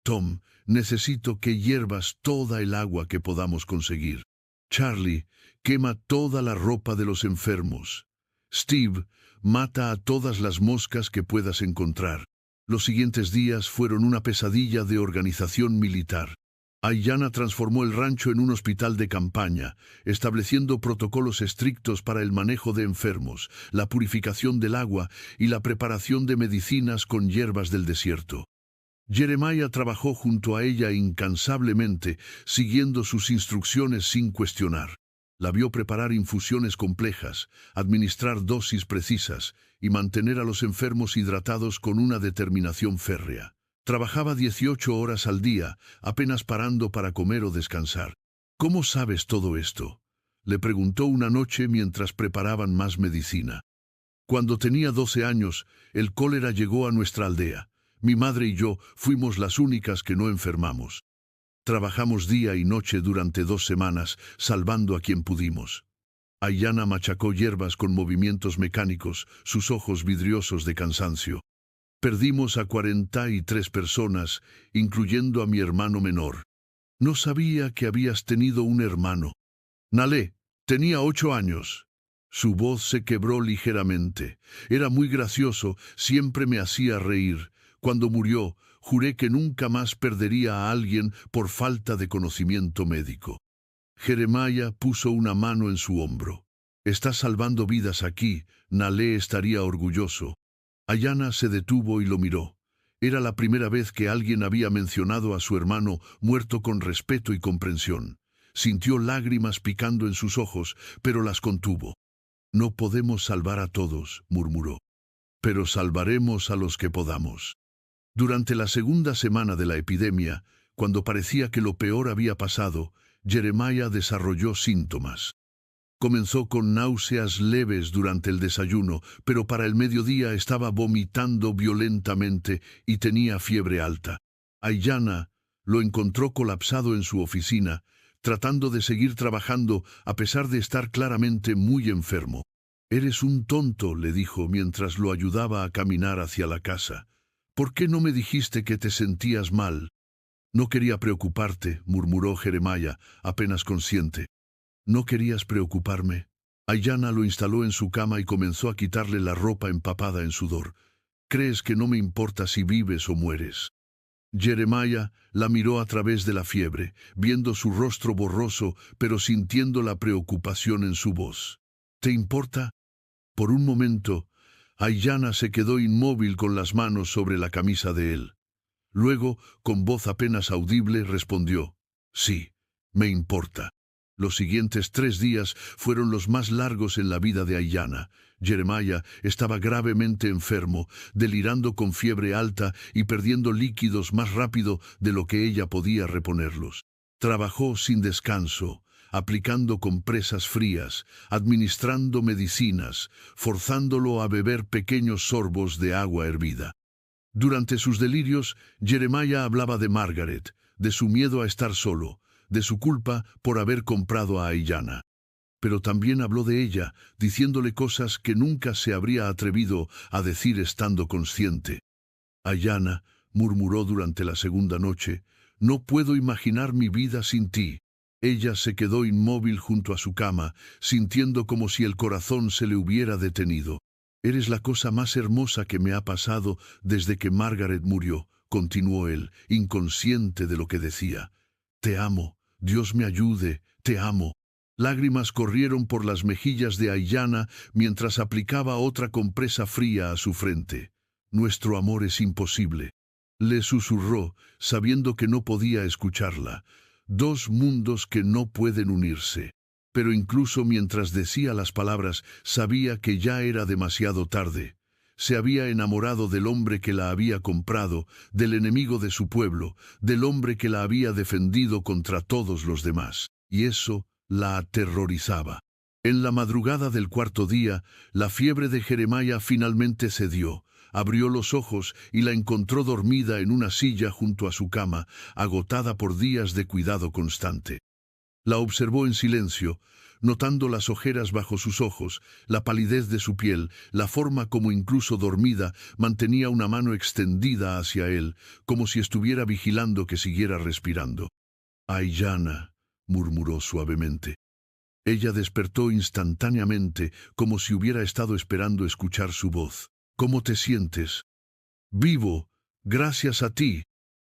Tom, necesito que hiervas toda el agua que podamos conseguir. Charlie, quema toda la ropa de los enfermos. Steve, mata a todas las moscas que puedas encontrar. Los siguientes días fueron una pesadilla de organización militar. Aiyana transformó el rancho en un hospital de campaña, estableciendo protocolos estrictos para el manejo de enfermos, la purificación del agua y la preparación de medicinas con hierbas del desierto. Jeremiah trabajó junto a ella incansablemente, siguiendo sus instrucciones sin cuestionar. La vio preparar infusiones complejas, administrar dosis precisas y mantener a los enfermos hidratados con una determinación férrea. Trabajaba 18 horas al día, apenas parando para comer o descansar. ¿Cómo sabes todo esto?, le preguntó una noche mientras preparaban más medicina. Cuando tenía 12 años, el cólera llegó a nuestra aldea. Mi madre y yo fuimos las únicas que no enfermamos. Trabajamos día y noche durante 2 semanas, salvando a quien pudimos. Aiyana machacó hierbas con movimientos mecánicos, sus ojos vidriosos de cansancio. Perdimos a 43 personas, incluyendo a mi hermano menor. No sabía que habías tenido un hermano. Nalé, tenía 8 años. Su voz se quebró ligeramente. Era muy gracioso, siempre me hacía reír. Cuando murió, juré que nunca más perdería a alguien por falta de conocimiento médico. Jeremiah puso una mano en su hombro. Estás salvando vidas aquí, Nalé estaría orgulloso. Aiyana se detuvo y lo miró. Era la primera vez que alguien había mencionado a su hermano muerto con respeto y comprensión. Sintió lágrimas picando en sus ojos, pero las contuvo. No podemos salvar a todos, murmuró. Pero salvaremos a los que podamos. Durante la segunda semana de la epidemia, cuando parecía que lo peor había pasado, Jeremiah desarrolló síntomas. Comenzó con náuseas leves durante el desayuno, pero para el mediodía estaba vomitando violentamente y tenía fiebre alta. Aiyana lo encontró colapsado en su oficina, tratando de seguir trabajando a pesar de estar claramente muy enfermo. «Eres un tonto», le dijo mientras lo ayudaba a caminar hacia la casa. «¿Por qué no me dijiste que te sentías mal?» «No quería preocuparte», murmuró Jeremiah, apenas consciente. «¿No querías preocuparme?» Aiyana lo instaló en su cama y comenzó a quitarle la ropa empapada en sudor. «¿Crees que no me importa si vives o mueres?» Jeremiah la miró a través de la fiebre, viendo su rostro borroso, pero sintiendo la preocupación en su voz. «¿Te importa?» Por un momento, Aiyana se quedó inmóvil con las manos sobre la camisa de él. Luego, con voz apenas audible, respondió: «Sí, me importa». Los siguientes 3 días fueron los más largos en la vida de Aiyana. Jeremiah estaba gravemente enfermo, delirando con fiebre alta y perdiendo líquidos más rápido de lo que ella podía reponerlos. Trabajó sin descanso, aplicando compresas frías, administrando medicinas, forzándolo a beber pequeños sorbos de agua hervida. Durante sus delirios, Jeremiah hablaba de Margaret, de su miedo a estar solo, de su culpa por haber comprado a Aiyana. Pero también habló de ella, diciéndole cosas que nunca se habría atrevido a decir estando consciente. «Aiyana», murmuró durante la segunda noche, «no puedo imaginar mi vida sin ti». Ella se quedó inmóvil junto a su cama, sintiendo como si el corazón se le hubiera detenido. «Eres la cosa más hermosa que me ha pasado desde que Margaret murió», continuó él, inconsciente de lo que decía. «Te amo, Dios me ayude, te amo». Lágrimas corrieron por las mejillas de Aiyana mientras aplicaba otra compresa fría a su frente. «Nuestro amor es imposible», le susurró, sabiendo que no podía escucharla. «2 mundos que no pueden unirse». Pero incluso mientras decía las palabras, sabía que ya era demasiado tarde. Se había enamorado del hombre que la había comprado, del enemigo de su pueblo, del hombre que la había defendido contra todos los demás. Y eso la aterrorizaba. En la madrugada del 4.º día, la fiebre de Jeremiah finalmente cedió. Abrió los ojos y la encontró dormida en una silla junto a su cama, agotada por días de cuidado constante. La observó en silencio, notando las ojeras bajo sus ojos, la palidez de su piel, la forma como incluso dormida mantenía una mano extendida hacia él, como si estuviera vigilando que siguiera respirando. «Aiyana», murmuró suavemente. Ella despertó instantáneamente, como si hubiera estado esperando escuchar su voz. «¿Cómo te sientes?» «Vivo, gracias a ti».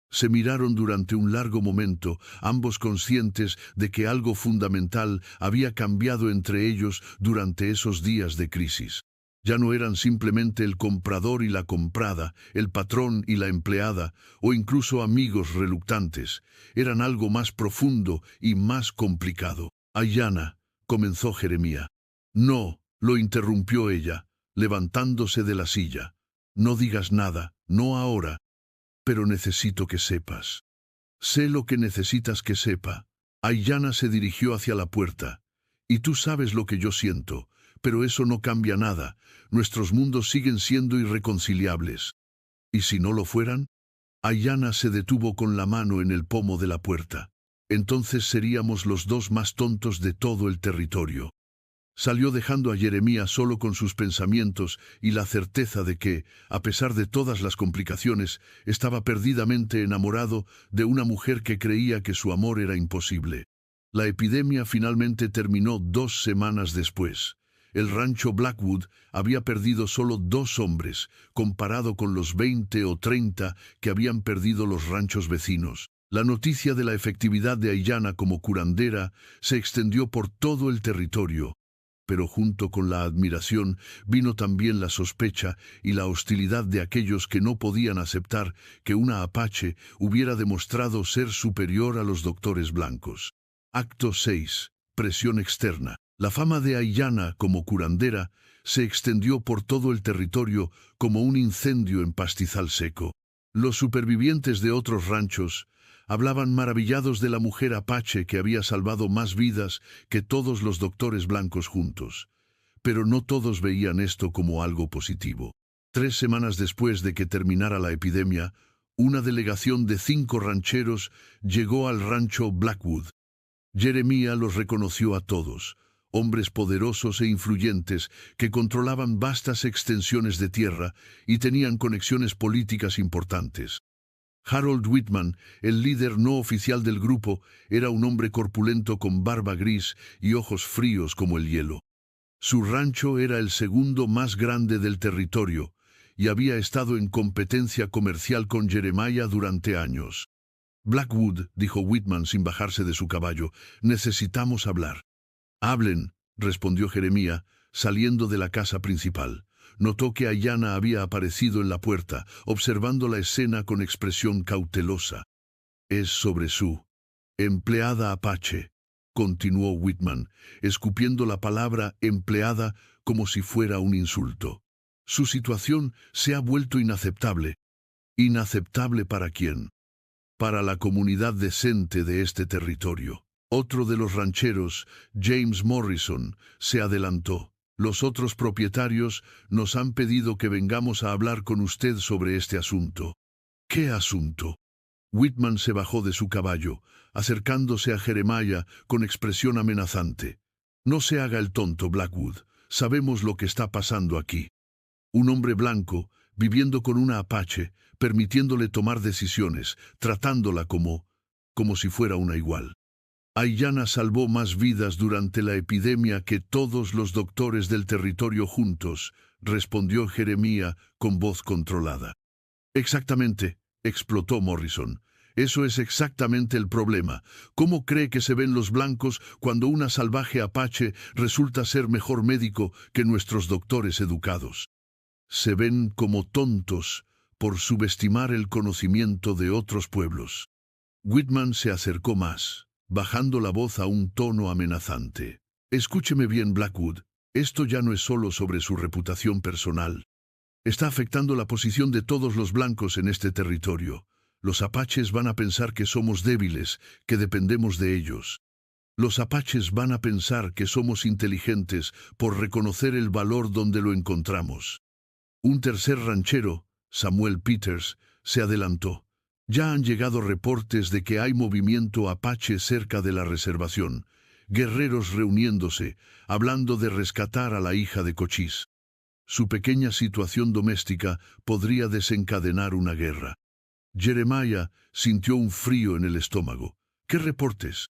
Se miraron durante un largo momento, ambos conscientes de que algo fundamental había cambiado entre ellos durante esos días de crisis. Ya no eran simplemente el comprador y la comprada, el patrón y la empleada, o incluso amigos reluctantes. Eran algo más profundo y más complicado. «Aiyana», comenzó Jeremiah. «No», lo interrumpió ella, levantándose de la silla. «No digas nada, no ahora». Pero necesito que sepas. Sé lo que necesitas que sepa. Aiyana se dirigió hacia la puerta. Y tú sabes lo que yo siento, pero eso no cambia nada. Nuestros mundos siguen siendo irreconciliables. ¿Y si no lo fueran? Aiyana se detuvo con la mano en el pomo de la puerta. Entonces seríamos los dos más tontos de todo el territorio. Salió dejando a Jeremías solo con sus pensamientos y la certeza de que, a pesar de todas las complicaciones, estaba perdidamente enamorado de una mujer que creía que su amor era imposible. La epidemia finalmente terminó 2 semanas después. El rancho Blackwood había perdido solo 2 hombres, comparado con los 20 o 30 que habían perdido los ranchos vecinos. La noticia de la efectividad de Aiyana como curandera se extendió por todo el territorio. Pero junto con la admiración vino también la sospecha y la hostilidad de aquellos que no podían aceptar que una apache hubiera demostrado ser superior a los doctores blancos. Acto 6. Presión externa. La fama de Aiyana como curandera se extendió por todo el territorio como un incendio en pastizal seco. Los supervivientes de otros ranchos hablaban maravillados de la mujer apache que había salvado más vidas que todos los doctores blancos juntos. Pero no todos veían esto como algo positivo. 3 semanas después de que terminara la epidemia, una delegación de 5 rancheros llegó al rancho Blackwood. Jeremías los reconoció a todos, hombres poderosos e influyentes que controlaban vastas extensiones de tierra y tenían conexiones políticas importantes. Harold Whitman, el líder no oficial del grupo, era un hombre corpulento con barba gris y ojos fríos como el hielo. Su rancho era el segundo más grande del territorio y había estado en competencia comercial con Jeremiah durante años. Blackwood, dijo Whitman sin bajarse de su caballo, necesitamos hablar. Hablen, respondió Jeremiah, saliendo de la casa principal. Notó que Aiyana había aparecido en la puerta, observando la escena con expresión cautelosa. Es sobre su empleada apache, continuó Whitman, escupiendo la palabra empleada como si fuera un insulto. Su situación se ha vuelto inaceptable. ¿Inaceptable para quién? Para la comunidad decente de este territorio. Otro de los rancheros, James Morrison, se adelantó. Los otros propietarios nos han pedido que vengamos a hablar con usted sobre este asunto. ¿Qué asunto? Whitman se bajó de su caballo, acercándose a Jeremiah con expresión amenazante. No se haga el tonto, Blackwood. Sabemos lo que está pasando aquí. Un hombre blanco, viviendo con una apache, permitiéndole tomar decisiones, tratándola como si fuera una igual. Aiyana salvó más vidas durante la epidemia que todos los doctores del territorio juntos, respondió Jeremiah con voz controlada. Exactamente, explotó Morrison. Eso es exactamente el problema. ¿Cómo cree que se ven los blancos cuando una salvaje apache resulta ser mejor médico que nuestros doctores educados? Se ven como tontos por subestimar el conocimiento de otros pueblos. Whitman se acercó más, bajando la voz a un tono amenazante. Escúcheme bien, Blackwood, esto ya no es solo sobre su reputación personal. Está afectando la posición de todos los blancos en este territorio. Los apaches van a pensar que somos débiles, que dependemos de ellos. Los apaches van a pensar que somos inteligentes por reconocer el valor donde lo encontramos. Un tercer ranchero, Samuel Peters, se adelantó. Ya han llegado reportes de que hay movimiento apache cerca de la reservación, guerreros reuniéndose, hablando de rescatar a la hija de Cochise. Su pequeña situación doméstica podría desencadenar una guerra. Jeremiah sintió un frío en el estómago. ¿Qué reportes?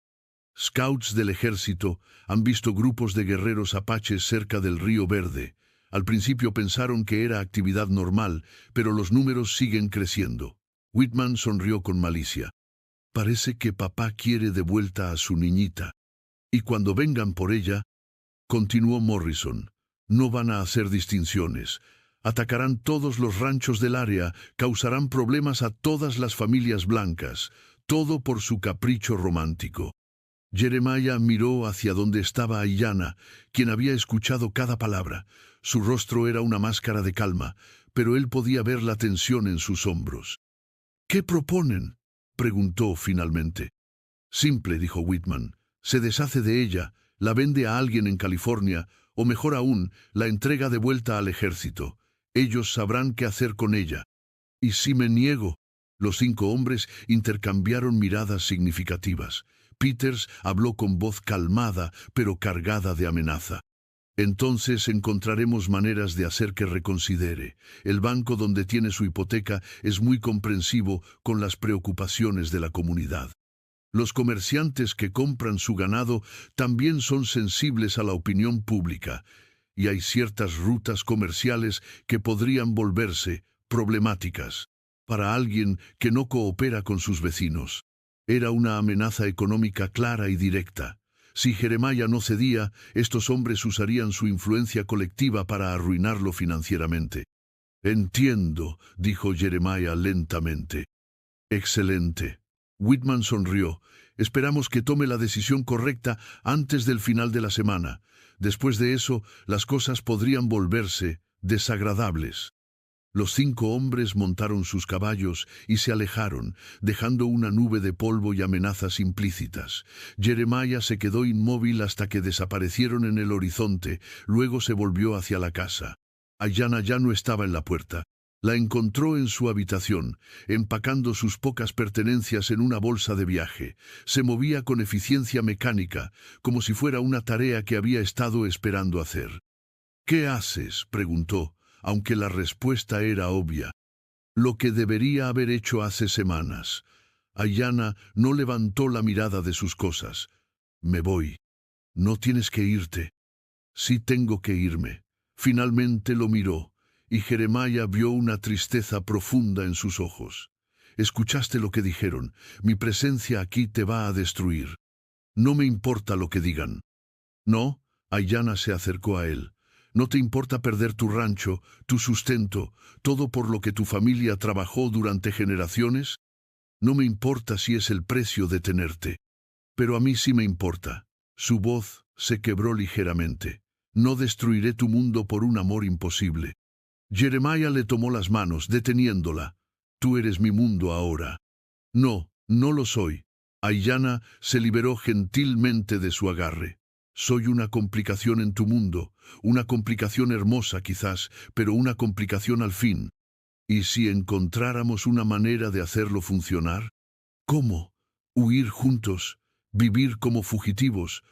Scouts del ejército han visto grupos de guerreros apaches cerca del Río Verde. Al principio pensaron que era actividad normal, pero los números siguen creciendo. Whitman sonrió con malicia. Parece que papá quiere de vuelta a su niñita. Y cuando vengan por ella, continuó Morrison, no van a hacer distinciones. Atacarán todos los ranchos del área, causarán problemas a todas las familias blancas, todo por su capricho romántico. Jeremiah miró hacia donde estaba Aiyana, quien había escuchado cada palabra. Su rostro era una máscara de calma, pero él podía ver la tensión en sus hombros. ¿Qué proponen?, preguntó finalmente. Simple, dijo Whitman. Se deshace de ella, la vende a alguien en California, o mejor aún, la entrega de vuelta al ejército. Ellos sabrán qué hacer con ella. ¿Y si me niego? Los 5 hombres intercambiaron miradas significativas. Peters habló con voz calmada, pero cargada de amenaza. Entonces encontraremos maneras de hacer que reconsidere. El banco donde tiene su hipoteca es muy comprensivo con las preocupaciones de la comunidad. Los comerciantes que compran su ganado también son sensibles a la opinión pública, y hay ciertas rutas comerciales que podrían volverse problemáticas para alguien que no coopera con sus vecinos. Era una amenaza económica clara y directa. Si Jeremiah no cedía, estos hombres usarían su influencia colectiva para arruinarlo financieramente. Entiendo, dijo Jeremiah lentamente. Excelente. Whitman sonrió. Esperamos que tome la decisión correcta antes del final de la semana. Después de eso, las cosas podrían volverse desagradables. Los 5 hombres montaron sus caballos y se alejaron, dejando una nube de polvo y amenazas implícitas. Jeremiah se quedó inmóvil hasta que desaparecieron en el horizonte, luego se volvió hacia la casa. Ayanna ya no estaba en la puerta. La encontró en su habitación, empacando sus pocas pertenencias en una bolsa de viaje. Se movía con eficiencia mecánica, como si fuera una tarea que había estado esperando hacer. ¿Qué haces?, preguntó, aunque la respuesta era obvia. Lo que debería haber hecho hace semanas. Ayanna no levantó la mirada de sus cosas. Me voy. No tienes que irte. Sí tengo que irme. Finalmente lo miró, y Jeremiah vio una tristeza profunda en sus ojos. Escuchaste lo que dijeron. Mi presencia aquí te va a destruir. No me importa lo que digan. No, Ayanna se acercó a él. ¿No te importa perder tu rancho, tu sustento, todo por lo que tu familia trabajó durante generaciones? No me importa si es el precio de tenerte. Pero a mí sí me importa. Su voz se quebró ligeramente. No destruiré tu mundo por un amor imposible. Jeremiah le tomó las manos, deteniéndola. Tú eres mi mundo ahora. No, no lo soy. Ayanna se liberó gentilmente de su agarre. Soy una complicación en tu mundo, una complicación hermosa quizás, pero una complicación al fin. ¿Y si encontráramos una manera de hacerlo funcionar? ¿Cómo? ¿Huir juntos? ¿Vivir como fugitivos?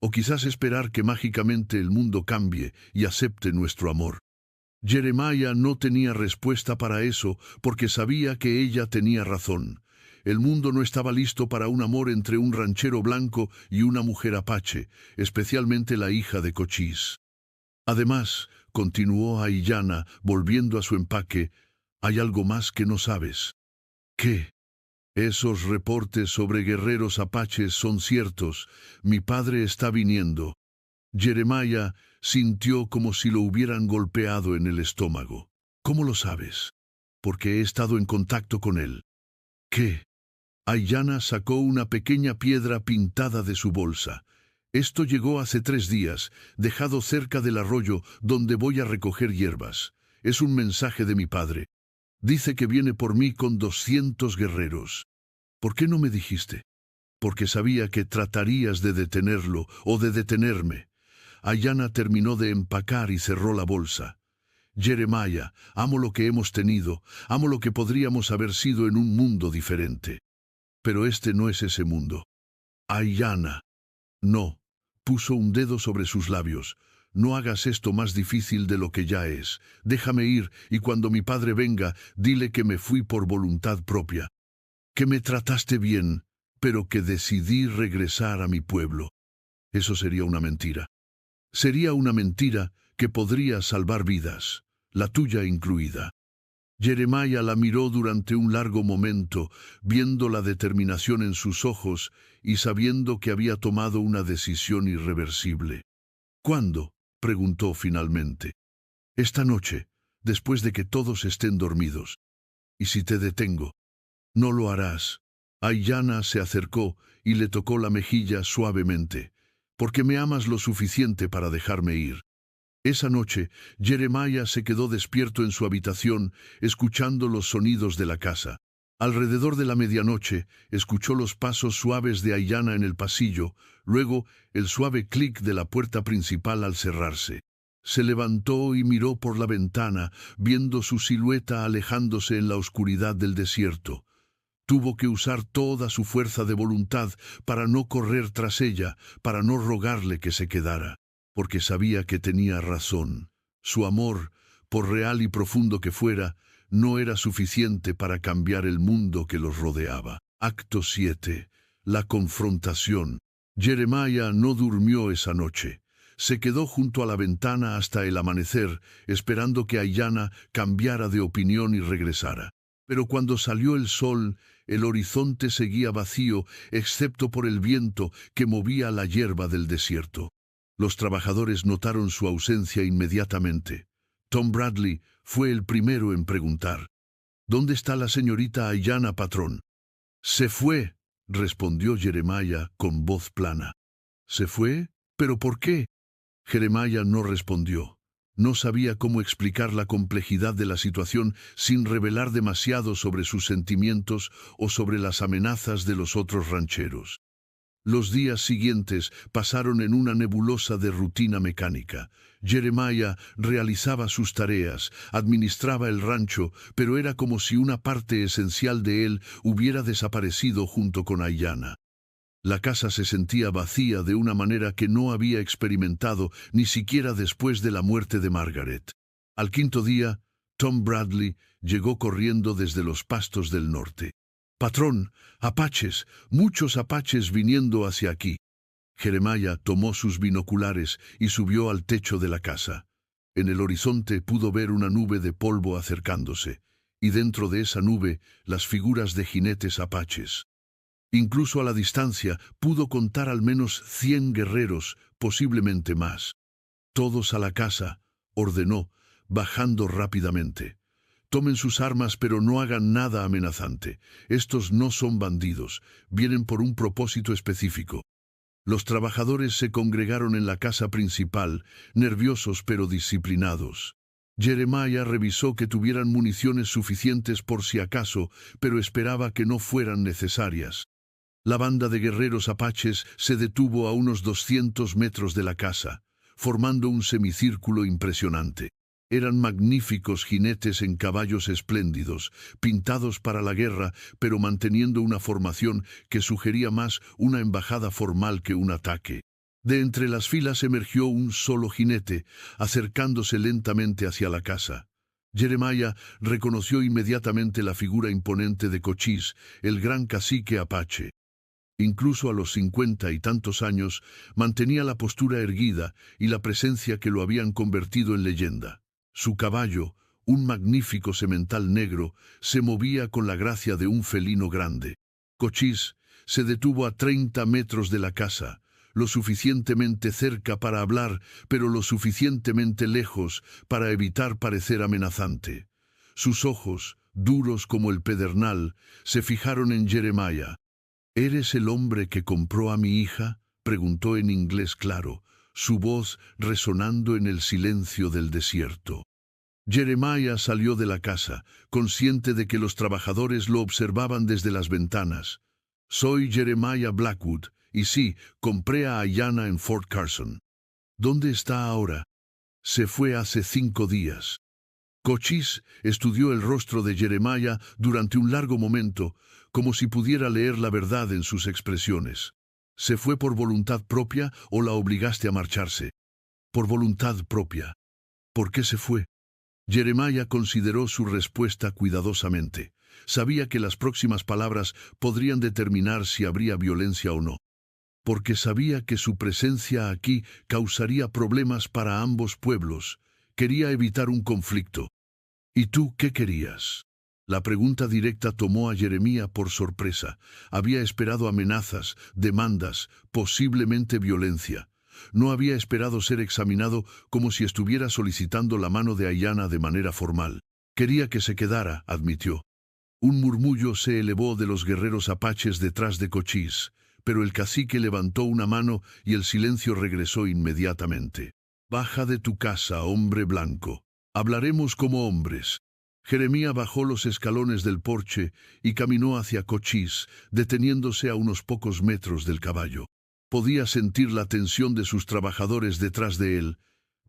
¿O quizás esperar que mágicamente el mundo cambie y acepte nuestro amor? Jeremiah no tenía respuesta para eso porque sabía que ella tenía razón. El mundo no estaba listo para un amor entre un ranchero blanco y una mujer apache, especialmente la hija de Cochise. Además, continuó Ayanna, volviendo a su empaque, hay algo más que no sabes. ¿Qué? Esos reportes sobre guerreros apaches son ciertos. Mi padre está viniendo. Jeremiah sintió como si lo hubieran golpeado en el estómago. ¿Cómo lo sabes? Porque he estado en contacto con él. ¿Qué? Ayanna sacó una pequeña piedra pintada de su bolsa. Esto llegó hace 3 días, dejado cerca del arroyo donde voy a recoger hierbas. Es un mensaje de mi padre. Dice que viene por mí con 200 guerreros. ¿Por qué no me dijiste? Porque sabía que tratarías de detenerlo o de detenerme. Ayanna terminó de empacar y cerró la bolsa. Jeremiah, amo lo que hemos tenido, amo lo que podríamos haber sido en un mundo diferente. Pero este no es ese mundo. Ayanna. No. Puso un dedo sobre sus labios. No hagas esto más difícil de lo que ya es. Déjame ir, y cuando mi padre venga, dile que me fui por voluntad propia. Que me trataste bien, pero que decidí regresar a mi pueblo. Eso sería una mentira. Sería una mentira que podría salvar vidas, la tuya incluida. Jeremiah la miró durante un largo momento, viendo la determinación en sus ojos y sabiendo que había tomado una decisión irreversible. ¿Cuándo?, preguntó finalmente. Esta noche, después de que todos estén dormidos. ¿Y si te detengo? No lo harás. Ayanna se acercó y le tocó la mejilla suavemente. Porque me amas lo suficiente para dejarme ir. Esa noche, Jeremiah se quedó despierto en su habitación, escuchando los sonidos de la casa. Alrededor de la medianoche, escuchó los pasos suaves de Aiyana en el pasillo, luego el suave clic de la puerta principal al cerrarse. Se levantó y miró por la ventana, viendo su silueta alejándose en la oscuridad del desierto. Tuvo que usar toda su fuerza de voluntad para no correr tras ella, para no rogarle que se quedara, porque sabía que tenía razón. Su amor, por real y profundo que fuera, no era suficiente para cambiar el mundo que los rodeaba. Acto 7. La confrontación. Jeremiah no durmió esa noche. Se quedó junto a la ventana hasta el amanecer, esperando que Aiyana cambiara de opinión y regresara. Pero cuando salió el sol, el horizonte seguía vacío, excepto por el viento que movía la hierba del desierto. Los trabajadores notaron su ausencia inmediatamente. Tom Bradley fue el primero en preguntar: «¿Dónde está la señorita Aiyana, patrón?» «Se fue», respondió Jeremiah con voz plana. «¿Se fue? ¿Pero por qué?» Jeremiah no respondió. No sabía cómo explicar la complejidad de la situación sin revelar demasiado sobre sus sentimientos o sobre las amenazas de los otros rancheros. Los días siguientes pasaron en una nebulosa de rutina mecánica. Jeremiah realizaba sus tareas, administraba el rancho, pero era como si una parte esencial de él hubiera desaparecido junto con Aiyana. La casa se sentía vacía de una manera que no había experimentado ni siquiera después de la muerte de Margaret. Al quinto día, Tom Bradley llegó corriendo desde los pastos del norte. «Patrón, apaches, muchos apaches viniendo hacia aquí». Jeremiah tomó sus binoculares y subió al techo de la casa. En el horizonte pudo ver una nube de polvo acercándose, y dentro de esa nube las figuras de jinetes apaches. Incluso a la distancia pudo contar al menos 100 guerreros, posiblemente más. «Todos a la casa», ordenó, bajando rápidamente. «Tomen sus armas, pero no hagan nada amenazante. Estos no son bandidos, vienen por un propósito específico». Los trabajadores se congregaron en la casa principal, nerviosos pero disciplinados. Jeremiah revisó que tuvieran municiones suficientes por si acaso, pero esperaba que no fueran necesarias. La banda de guerreros apaches se detuvo a unos 200 metros de la casa, formando un semicírculo impresionante. Eran magníficos jinetes en caballos espléndidos, pintados para la guerra, pero manteniendo una formación que sugería más una embajada formal que un ataque. De entre las filas emergió un solo jinete, acercándose lentamente hacia la casa. Jeremiah reconoció inmediatamente la figura imponente de Cochise, el gran cacique apache. Incluso a los 50 y tantos años, mantenía la postura erguida y la presencia que lo habían convertido en leyenda. Su caballo, un magnífico semental negro, se movía con la gracia de un felino grande. Cochise se detuvo a 30 metros de la casa, lo suficientemente cerca para hablar, pero lo suficientemente lejos para evitar parecer amenazante. Sus ojos, duros como el pedernal, se fijaron en Jeremiah. «¿Eres el hombre que compró a mi hija?», preguntó en inglés claro, su voz resonando en el silencio del desierto. Jeremiah salió de la casa, consciente de que los trabajadores lo observaban desde las ventanas. «Soy Jeremiah Blackwood, y sí, compré a Aiyana en Fort Carson». «¿Dónde está ahora?» «Se fue hace 5 días». Cochise estudió el rostro de Jeremiah durante un largo momento, como si pudiera leer la verdad en sus expresiones. «¿Se fue por voluntad propia o la obligaste a marcharse?» «Por voluntad propia». «¿Por qué se fue?» Jeremiah consideró su respuesta cuidadosamente. Sabía que las próximas palabras podrían determinar si habría violencia o no. «Porque sabía que su presencia aquí causaría problemas para ambos pueblos. Quería evitar un conflicto». «¿Y tú qué querías?» La pregunta directa tomó a Jeremiah por sorpresa. Había esperado amenazas, demandas, posiblemente violencia. No había esperado ser examinado como si estuviera solicitando la mano de Aiyana de manera formal. «Quería que se quedara», admitió. Un murmullo se elevó de los guerreros apaches detrás de Cochise, pero el cacique levantó una mano y el silencio regresó inmediatamente. «Baja de tu casa, hombre blanco. Hablaremos como hombres». Jeremías bajó los escalones del porche y caminó hacia Cochise, deteniéndose a unos pocos metros del caballo. Podía sentir la tensión de sus trabajadores detrás de él,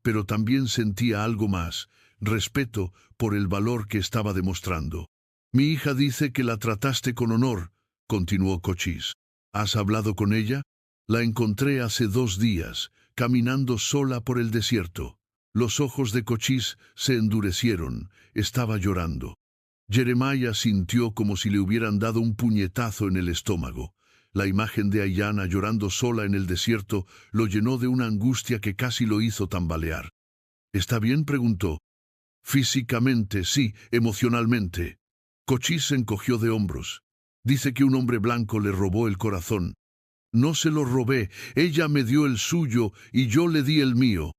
pero también sentía algo más, respeto por el valor que estaba demostrando. «Mi hija dice que la trataste con honor», continuó Cochise. «¿Has hablado con ella?» «La encontré hace 2 días, caminando sola por el desierto». Los ojos de Cochise se endurecieron, estaba llorando. Jeremiah sintió como si le hubieran dado un puñetazo en el estómago. La imagen de Ayanna llorando sola en el desierto lo llenó de una angustia que casi lo hizo tambalear. «¿Está bien?», preguntó. «Físicamente, sí, emocionalmente». Cochise se encogió de hombros. «Dice que un hombre blanco le robó el corazón». «No se lo robé, ella me dio el suyo y yo le di el mío».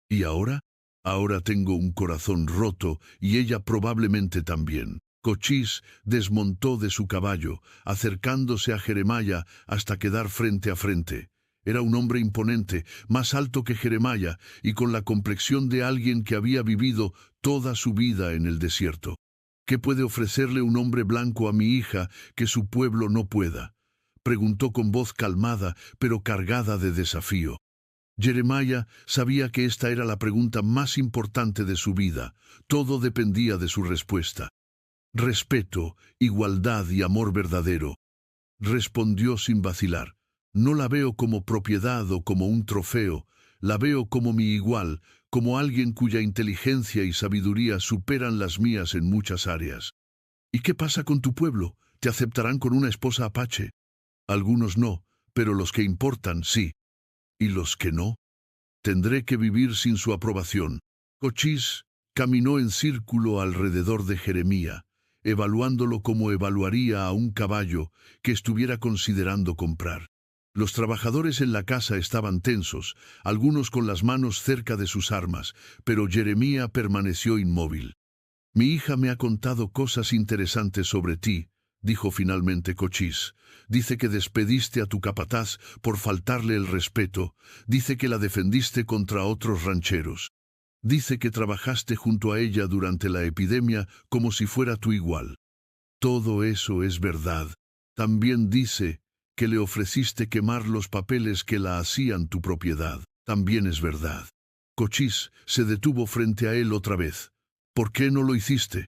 «¿Y ahora?» «Ahora tengo un corazón roto y ella probablemente también». Cochise desmontó de su caballo, acercándose a Jeremiah hasta quedar frente a frente. Era un hombre imponente, más alto que Jeremiah y con la complexión de alguien que había vivido toda su vida en el desierto. «¿Qué puede ofrecerle un hombre blanco a mi hija que su pueblo no pueda?», preguntó con voz calmada pero cargada de desafío. Jeremiah sabía que esta era la pregunta más importante de su vida. Todo dependía de su respuesta. «Respeto, igualdad y amor verdadero», respondió sin vacilar. «No la veo como propiedad o como un trofeo, la veo como mi igual, como alguien cuya inteligencia y sabiduría superan las mías en muchas áreas». «¿Y qué pasa con tu pueblo? ¿Te aceptarán con una esposa apache?» «Algunos no, pero los que importan, sí». «¿Y los que no?» «Tendré que vivir sin su aprobación». Cochise caminó en círculo alrededor de Jeremiah, evaluándolo como evaluaría a un caballo que estuviera considerando comprar. Los trabajadores en la casa estaban tensos, algunos con las manos cerca de sus armas, pero Jeremiah permaneció inmóvil. «Mi hija me ha contado cosas interesantes sobre ti», dijo finalmente Cochise. «Dice que despediste a tu capataz por faltarle el respeto, dice que la defendiste contra otros rancheros. Dice que trabajaste junto a ella durante la epidemia como si fuera tu igual. Todo eso es verdad. También dice que le ofreciste quemar los papeles que la hacían tu propiedad. También es verdad». Cochise se detuvo frente a él otra vez. «¿Por qué no lo hiciste?»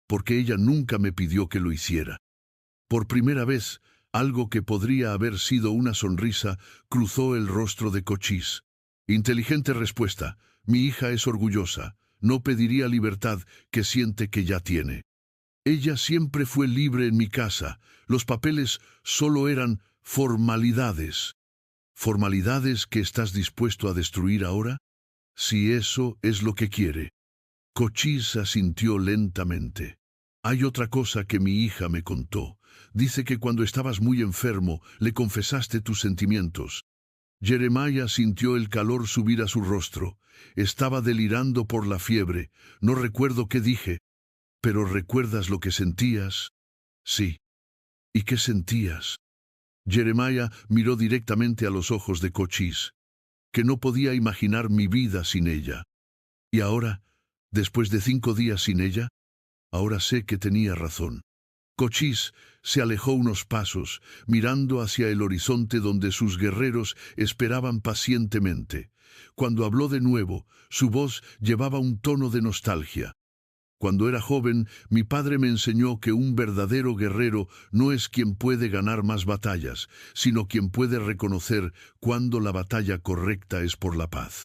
«Porque ella nunca me pidió que lo hiciera». Por primera vez, algo que podría haber sido una sonrisa cruzó el rostro de Cochise. «Inteligente respuesta. Mi hija es orgullosa. No pediría libertad que siente que ya tiene. Ella siempre fue libre en mi casa. Los papeles solo eran formalidades». «¿Formalidades que estás dispuesto a destruir ahora?» «Si eso es lo que quiere». Cochise asintió lentamente. «Hay otra cosa que mi hija me contó. Dice que cuando estabas muy enfermo le confesaste tus sentimientos». Jeremiah sintió el calor subir a su rostro. Estaba delirando por la fiebre. «No recuerdo qué dije». «¿Pero recuerdas lo que sentías?» «Sí». «¿Y qué sentías?» Jeremiah miró directamente a los ojos de Cochise. «Que no podía imaginar mi vida sin ella». «¿Y ahora, después de 5 días sin ella?» «Ahora sé que tenía razón». Cochise se alejó unos pasos, mirando hacia el horizonte donde sus guerreros esperaban pacientemente. Cuando habló de nuevo, su voz llevaba un tono de nostalgia. «Cuando era joven, mi padre me enseñó que un verdadero guerrero no es quien puede ganar más batallas, sino quien puede reconocer cuándo la batalla correcta es por la paz».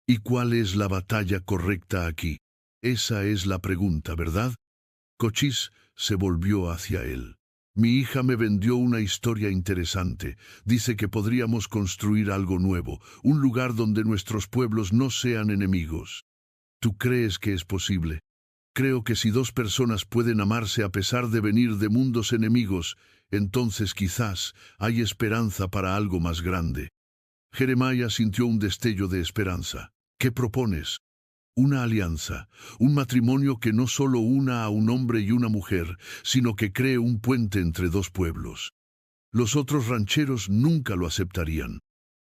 «¿Y cuál es la batalla correcta aquí?» «Esa es la pregunta, ¿verdad?» Cochise se volvió hacia él. «Mi hija me vendió una historia interesante. Dice que podríamos construir algo nuevo, un lugar donde nuestros pueblos no sean enemigos. ¿Tú crees que es posible?» «Creo que si 2 personas pueden amarse a pesar de venir de mundos enemigos, entonces quizás hay esperanza para algo más grande». Jeremiah sintió un destello de esperanza. «¿Qué propones?» «Una alianza, un matrimonio que no solo una a un hombre y una mujer, sino que cree un puente entre 2 pueblos. Los otros rancheros nunca lo aceptarían.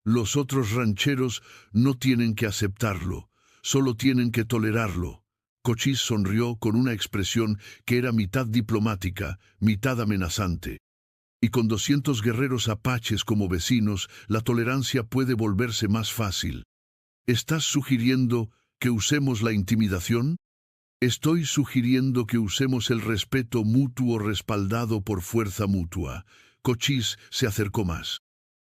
Los otros rancheros no tienen que aceptarlo, solo tienen que tolerarlo. Cochise sonrió con una expresión que era mitad diplomática, mitad amenazante. Y con 200 guerreros apaches como vecinos, la tolerancia puede volverse más fácil. ¿Estás sugiriendo que usemos la intimidación? Estoy sugiriendo que usemos el respeto mutuo respaldado por fuerza mutua. Cochise se acercó más.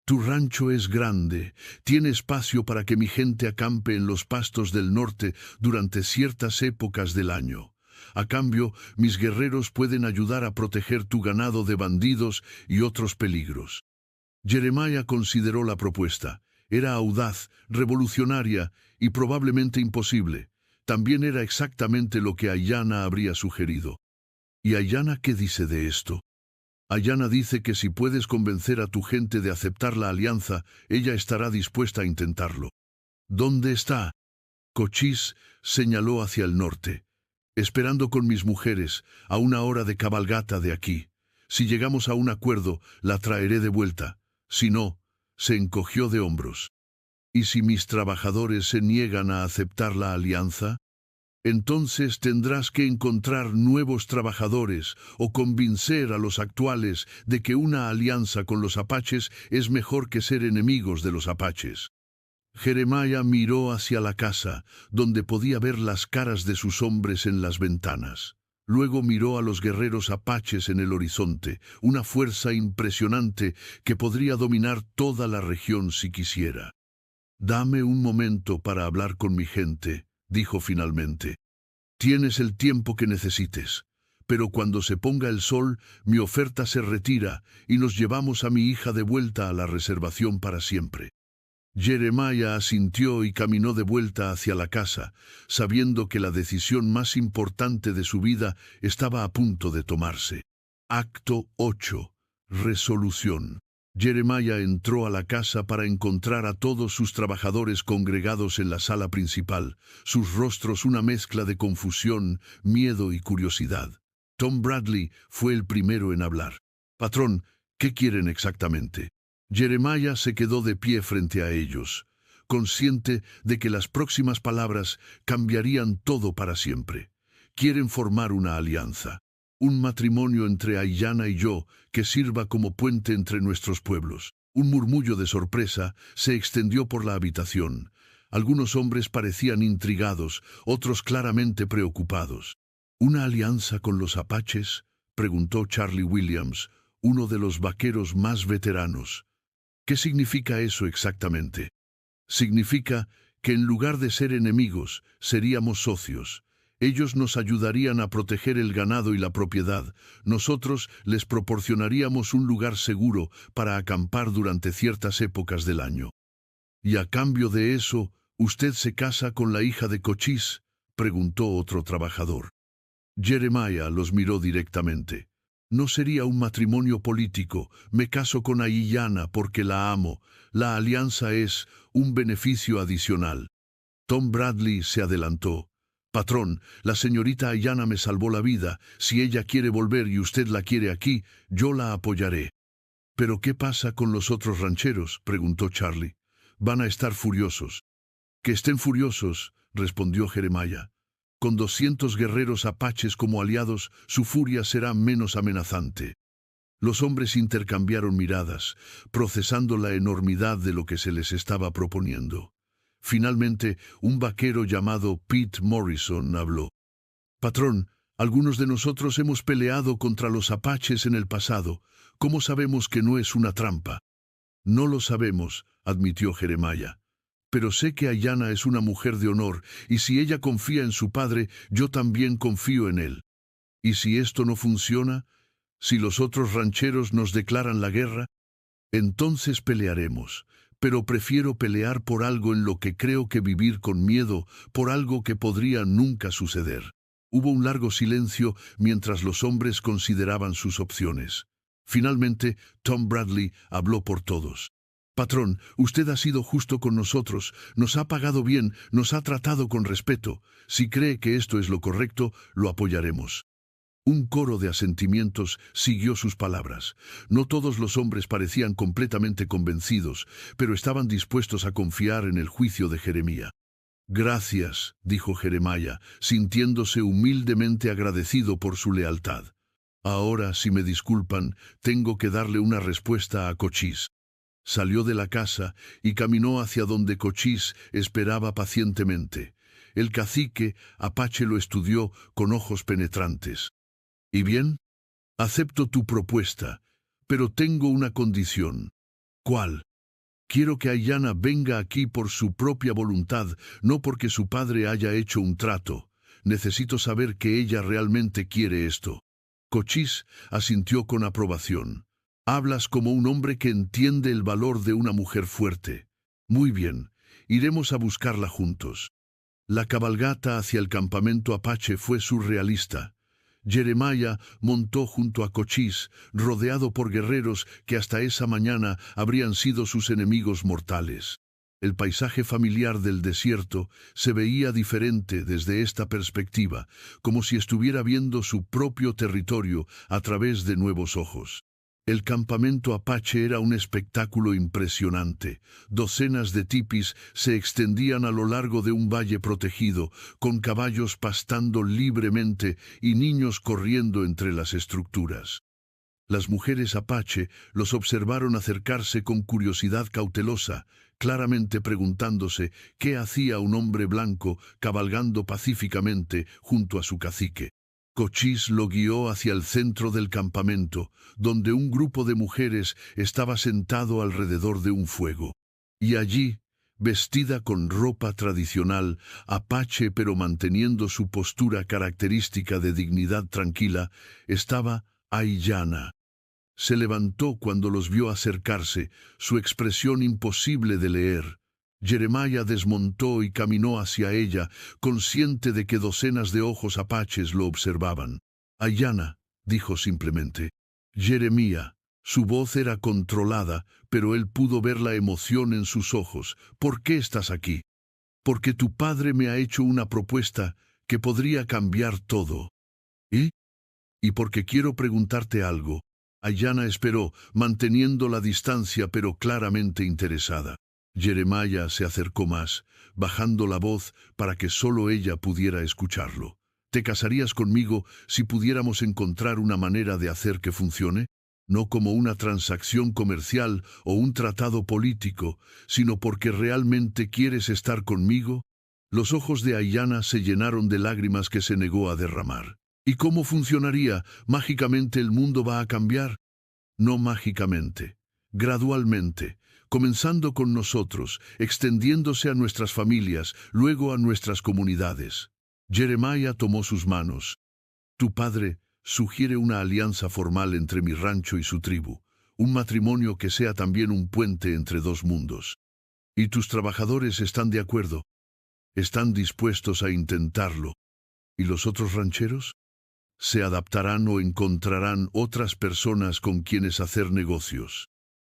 Tu rancho es grande, tiene espacio para que mi gente acampe en los pastos del norte durante ciertas épocas del año. A cambio, mis guerreros pueden ayudar a proteger tu ganado de bandidos y otros peligros. Jeremiah consideró la propuesta. Era audaz, revolucionaria y probablemente imposible. También era exactamente lo que Ayanna habría sugerido. ¿Y Ayanna qué dice de esto? Ayanna dice que si puedes convencer a tu gente de aceptar la alianza, ella estará dispuesta a intentarlo. ¿Dónde está? Cochise señaló hacia el norte. Esperando con mis mujeres, a 1 hora de cabalgata de aquí. Si llegamos a un acuerdo, la traeré de vuelta. Si no, se encogió de hombros. ¿Y si mis trabajadores se niegan a aceptar la alianza? Entonces tendrás que encontrar nuevos trabajadores o convencer a los actuales de que una alianza con los apaches es mejor que ser enemigos de los apaches. Jeremiah miró hacia la casa, donde podía ver las caras de sus hombres en las ventanas. Luego miró a los guerreros apaches en el horizonte, una fuerza impresionante que podría dominar toda la región si quisiera. Dame un momento para hablar con mi gente, dijo finalmente. Tienes el tiempo que necesites, pero cuando se ponga el sol, mi oferta se retira y nos llevamos a mi hija de vuelta a la reservación para siempre. Jeremiah asintió y caminó de vuelta hacia la casa, sabiendo que la decisión más importante de su vida estaba a punto de tomarse. Acto 8. Resolución. Jeremiah entró a la casa para encontrar a todos sus trabajadores congregados en la sala principal, sus rostros una mezcla de confusión, miedo y curiosidad. Tom Bradley fue el primero en hablar. Patrón, ¿qué quieren exactamente? Jeremiah se quedó de pie frente a ellos, consciente de que las próximas palabras cambiarían todo para siempre. Quieren formar una alianza. Un matrimonio entre Ayanna y yo que sirva como puente entre nuestros pueblos. Un murmullo de sorpresa se extendió por la habitación. Algunos hombres parecían intrigados, otros claramente preocupados. ¿Una alianza con los apaches?, preguntó Charlie Williams, uno de los vaqueros más veteranos. ¿Qué significa eso exactamente? Significa que en lugar de ser enemigos, seríamos socios. Ellos nos ayudarían a proteger el ganado y la propiedad. Nosotros les proporcionaríamos un lugar seguro para acampar durante ciertas épocas del año. ¿Y a cambio de eso, usted se casa con la hija de Cochise?, preguntó otro trabajador. Jeremiah los miró directamente. No sería un matrimonio político. Me caso con Ayanna porque la amo. La alianza es un beneficio adicional. Tom Bradley se adelantó. Patrón, la señorita Ayanna me salvó la vida. Si ella quiere volver y usted la quiere aquí, yo la apoyaré. ¿Pero qué pasa con los otros rancheros?, preguntó Charlie. Van a estar furiosos. Que estén furiosos, respondió Jeremiah. Con 200 guerreros apaches como aliados, su furia será menos amenazante. Los hombres intercambiaron miradas, procesando la enormidad de lo que se les estaba proponiendo. Finalmente, un vaquero llamado Pete Morrison habló. Patrón, algunos de nosotros hemos peleado contra los apaches en el pasado. ¿Cómo sabemos que no es una trampa? No lo sabemos, admitió Jeremiah. Pero sé que Ayanna es una mujer de honor, y si ella confía en su padre, yo también confío en él. ¿Y si esto no funciona? ¿Si los otros rancheros nos declaran la guerra? Entonces pelearemos. Pero prefiero pelear por algo en lo que creo que vivir con miedo, por algo que podría nunca suceder. Hubo un largo silencio mientras los hombres consideraban sus opciones. Finalmente, Tom Bradley habló por todos. Patrón, usted ha sido justo con nosotros, nos ha pagado bien, nos ha tratado con respeto. Si cree que esto es lo correcto, lo apoyaremos. Un coro de asentimientos siguió sus palabras. No todos los hombres parecían completamente convencidos, pero estaban dispuestos a confiar en el juicio de Jeremiah. Gracias, dijo Jeremiah, sintiéndose humildemente agradecido por su lealtad. Ahora, si me disculpan, tengo que darle una respuesta a Cochís. Salió de la casa y caminó hacia donde Cochís esperaba pacientemente. El cacique Apache lo estudió con ojos penetrantes. ¿Y bien? Acepto tu propuesta, pero tengo una condición. ¿Cuál? Quiero que Aiyana venga aquí por su propia voluntad, no porque su padre haya hecho un trato. Necesito saber que ella realmente quiere esto. Cochís asintió con aprobación. Hablas como un hombre que entiende el valor de una mujer fuerte. Muy bien, iremos a buscarla juntos. La cabalgata hacia el campamento Apache fue surrealista. Jeremiah montó junto a Cochís, rodeado por guerreros que hasta esa mañana habrían sido sus enemigos mortales. El paisaje familiar del desierto se veía diferente desde esta perspectiva, como si estuviera viendo su propio territorio a través de nuevos ojos. El campamento Apache era un espectáculo impresionante. Docenas de tipis se extendían a lo largo de un valle protegido, con caballos pastando libremente y niños corriendo entre las estructuras. Las mujeres Apache los observaron acercarse con curiosidad cautelosa, claramente preguntándose qué hacía un hombre blanco cabalgando pacíficamente junto a su cacique. Cochís lo guió hacia el centro del campamento, donde un grupo de mujeres estaba sentado alrededor de un fuego. Y allí, vestida con ropa tradicional, apache pero manteniendo su postura característica de dignidad tranquila, estaba Aiyana. Se levantó cuando los vio acercarse, su expresión imposible de leer. Jeremiah desmontó y caminó hacia ella, consciente de que docenas de ojos apaches lo observaban. Aiyana, dijo simplemente. Jeremiah. Su voz era controlada, pero él pudo ver la emoción en sus ojos. ¿Por qué estás aquí? Porque tu padre me ha hecho una propuesta que podría cambiar todo. ¿Y? Y porque quiero preguntarte algo. Aiyana esperó, manteniendo la distancia pero claramente interesada. Jeremiah se acercó más, bajando la voz para que solo ella pudiera escucharlo. ¿Te casarías conmigo si pudiéramos encontrar una manera de hacer que funcione? No como una transacción comercial o un tratado político, sino porque realmente quieres estar conmigo. Los ojos de Aiyana se llenaron de lágrimas que se negó a derramar. ¿Y cómo funcionaría? ¿Mágicamente el mundo va a cambiar? No mágicamente, gradualmente, comenzando con nosotros, extendiéndose a nuestras familias, luego a nuestras comunidades. Jeremiah tomó sus manos. Tu padre sugiere una alianza formal entre mi rancho y su tribu, un matrimonio que sea también un puente entre dos mundos. ¿Y tus trabajadores están de acuerdo? ¿Están dispuestos a intentarlo? ¿Y los otros rancheros? Se adaptarán o encontrarán otras personas con quienes hacer negocios.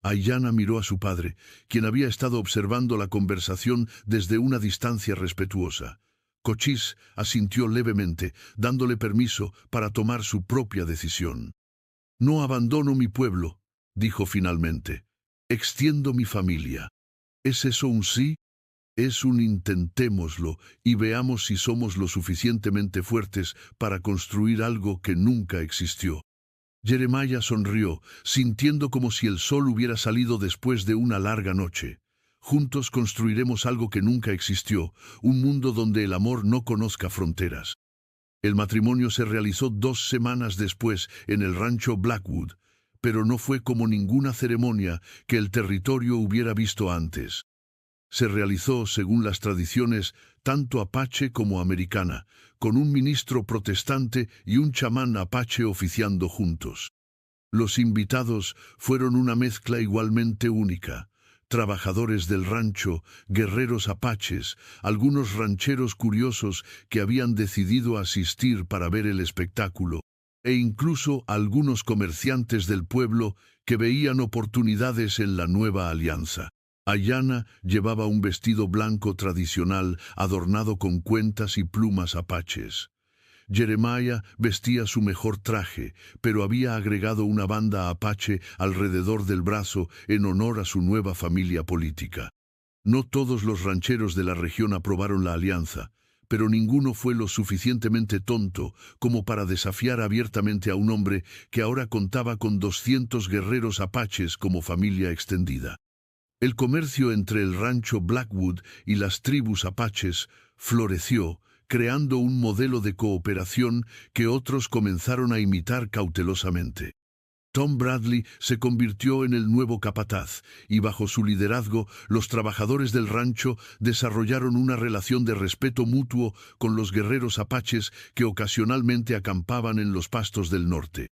Aiyana miró a su padre, quien había estado observando la conversación desde una distancia respetuosa. Cochís asintió levemente, dándole permiso para tomar su propia decisión. No abandono mi pueblo, dijo finalmente. Extiendo mi familia. ¿Es eso un sí? Es un intentémoslo y veamos si somos lo suficientemente fuertes para construir algo que nunca existió. Jeremiah sonrió, sintiendo como si el sol hubiera salido después de una larga noche. Juntos construiremos algo que nunca existió, un mundo donde el amor no conozca fronteras. El matrimonio se realizó 2 semanas después en el rancho Blackwood, pero no fue como ninguna ceremonia que el territorio hubiera visto antes. Se realizó, según las tradiciones, tanto apache como americana, con un ministro protestante y un chamán apache oficiando juntos. Los invitados fueron una mezcla igualmente única. Trabajadores del rancho, guerreros apaches, algunos rancheros curiosos que habían decidido asistir para ver el espectáculo, e incluso algunos comerciantes del pueblo que veían oportunidades en la nueva alianza. Aiyana llevaba un vestido blanco tradicional adornado con cuentas y plumas apaches. Jeremiah vestía su mejor traje, pero había agregado una banda apache alrededor del brazo en honor a su nueva familia política. No todos los rancheros de la región aprobaron la alianza, pero ninguno fue lo suficientemente tonto como para desafiar abiertamente a un hombre que ahora contaba con 200 guerreros apaches como familia extendida. El comercio entre el rancho Blackwood y las tribus apaches floreció, creando un modelo de cooperación que otros comenzaron a imitar cautelosamente. Tom Bradley se convirtió en el nuevo capataz, y bajo su liderazgo los trabajadores del rancho desarrollaron una relación de respeto mutuo con los guerreros apaches que ocasionalmente acampaban en los pastos del norte.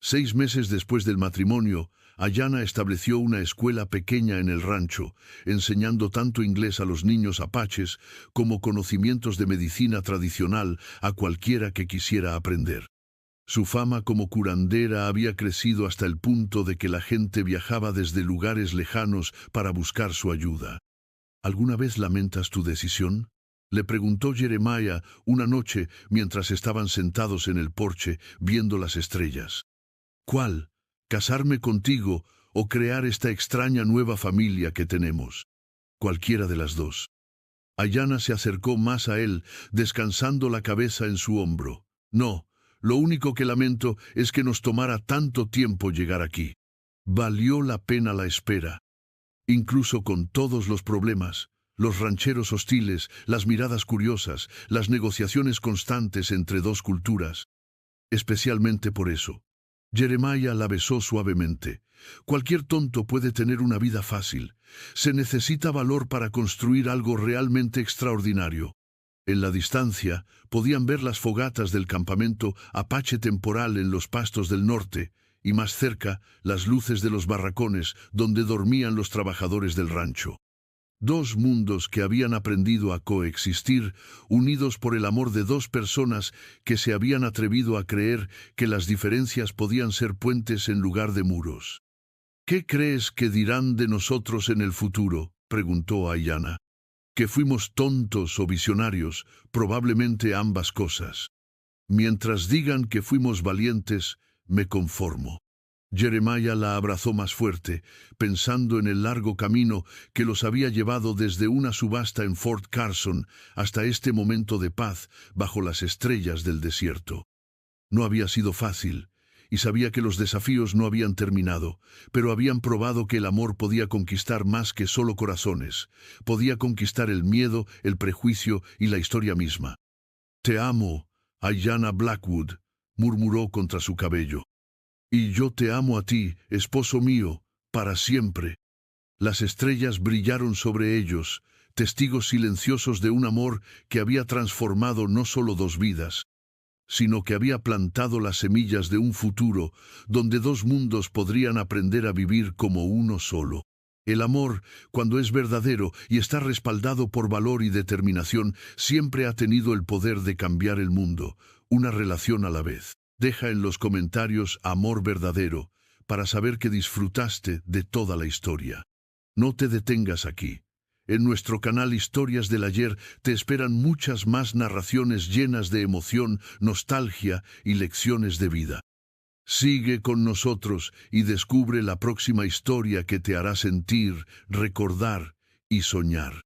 6 meses después del matrimonio, Ayanna estableció una escuela pequeña en el rancho, enseñando tanto inglés a los niños apaches como conocimientos de medicina tradicional a cualquiera que quisiera aprender. Su fama como curandera había crecido hasta el punto de que la gente viajaba desde lugares lejanos para buscar su ayuda. ¿Alguna vez lamentas tu decisión?, le preguntó Jeremiah una noche mientras estaban sentados en el porche viendo las estrellas. ¿Cuál? ¿Casarme contigo o crear esta extraña nueva familia que tenemos? Cualquiera de las dos. Ayanna se acercó más a él, descansando la cabeza en su hombro. No. Lo único que lamento es que nos tomara tanto tiempo llegar aquí. Valió la pena la espera. Incluso con todos los problemas, los rancheros hostiles, las miradas curiosas, las negociaciones constantes entre dos culturas. Especialmente por eso. Jeremiah la besó suavemente. Cualquier tonto puede tener una vida fácil. Se necesita valor para construir algo realmente extraordinario. En la distancia, podían ver las fogatas del campamento apache temporal en los pastos del norte, y más cerca, las luces de los barracones donde dormían los trabajadores del rancho. Dos mundos que habían aprendido a coexistir, unidos por el amor de dos personas que se habían atrevido a creer que las diferencias podían ser puentes en lugar de muros. ¿Qué crees que dirán de nosotros en el futuro?, preguntó Ayanna. Que fuimos tontos o visionarios, probablemente ambas cosas. Mientras digan que fuimos valientes, me conformo. Jeremiah la abrazó más fuerte, pensando en el largo camino que los había llevado desde una subasta en Fort Carson hasta este momento de paz bajo las estrellas del desierto. No había sido fácil, y sabía que los desafíos no habían terminado, pero habían probado que el amor podía conquistar más que solo corazones, podía conquistar el miedo, el prejuicio y la historia misma. «Te amo, Ayanna Blackwood», murmuró contra su cabello. «Y yo te amo a ti, esposo mío, para siempre». Las estrellas brillaron sobre ellos, testigos silenciosos de un amor que había transformado no solo dos vidas, sino que había plantado las semillas de un futuro donde dos mundos podrían aprender a vivir como uno solo. El amor, cuando es verdadero y está respaldado por valor y determinación, siempre ha tenido el poder de cambiar el mundo, una relación a la vez. Deja en los comentarios amor verdadero para saber que disfrutaste de toda la historia. No te detengas aquí. En nuestro canal Historias del Ayer te esperan muchas más narraciones llenas de emoción, nostalgia y lecciones de vida. Sigue con nosotros y descubre la próxima historia que te hará sentir, recordar y soñar.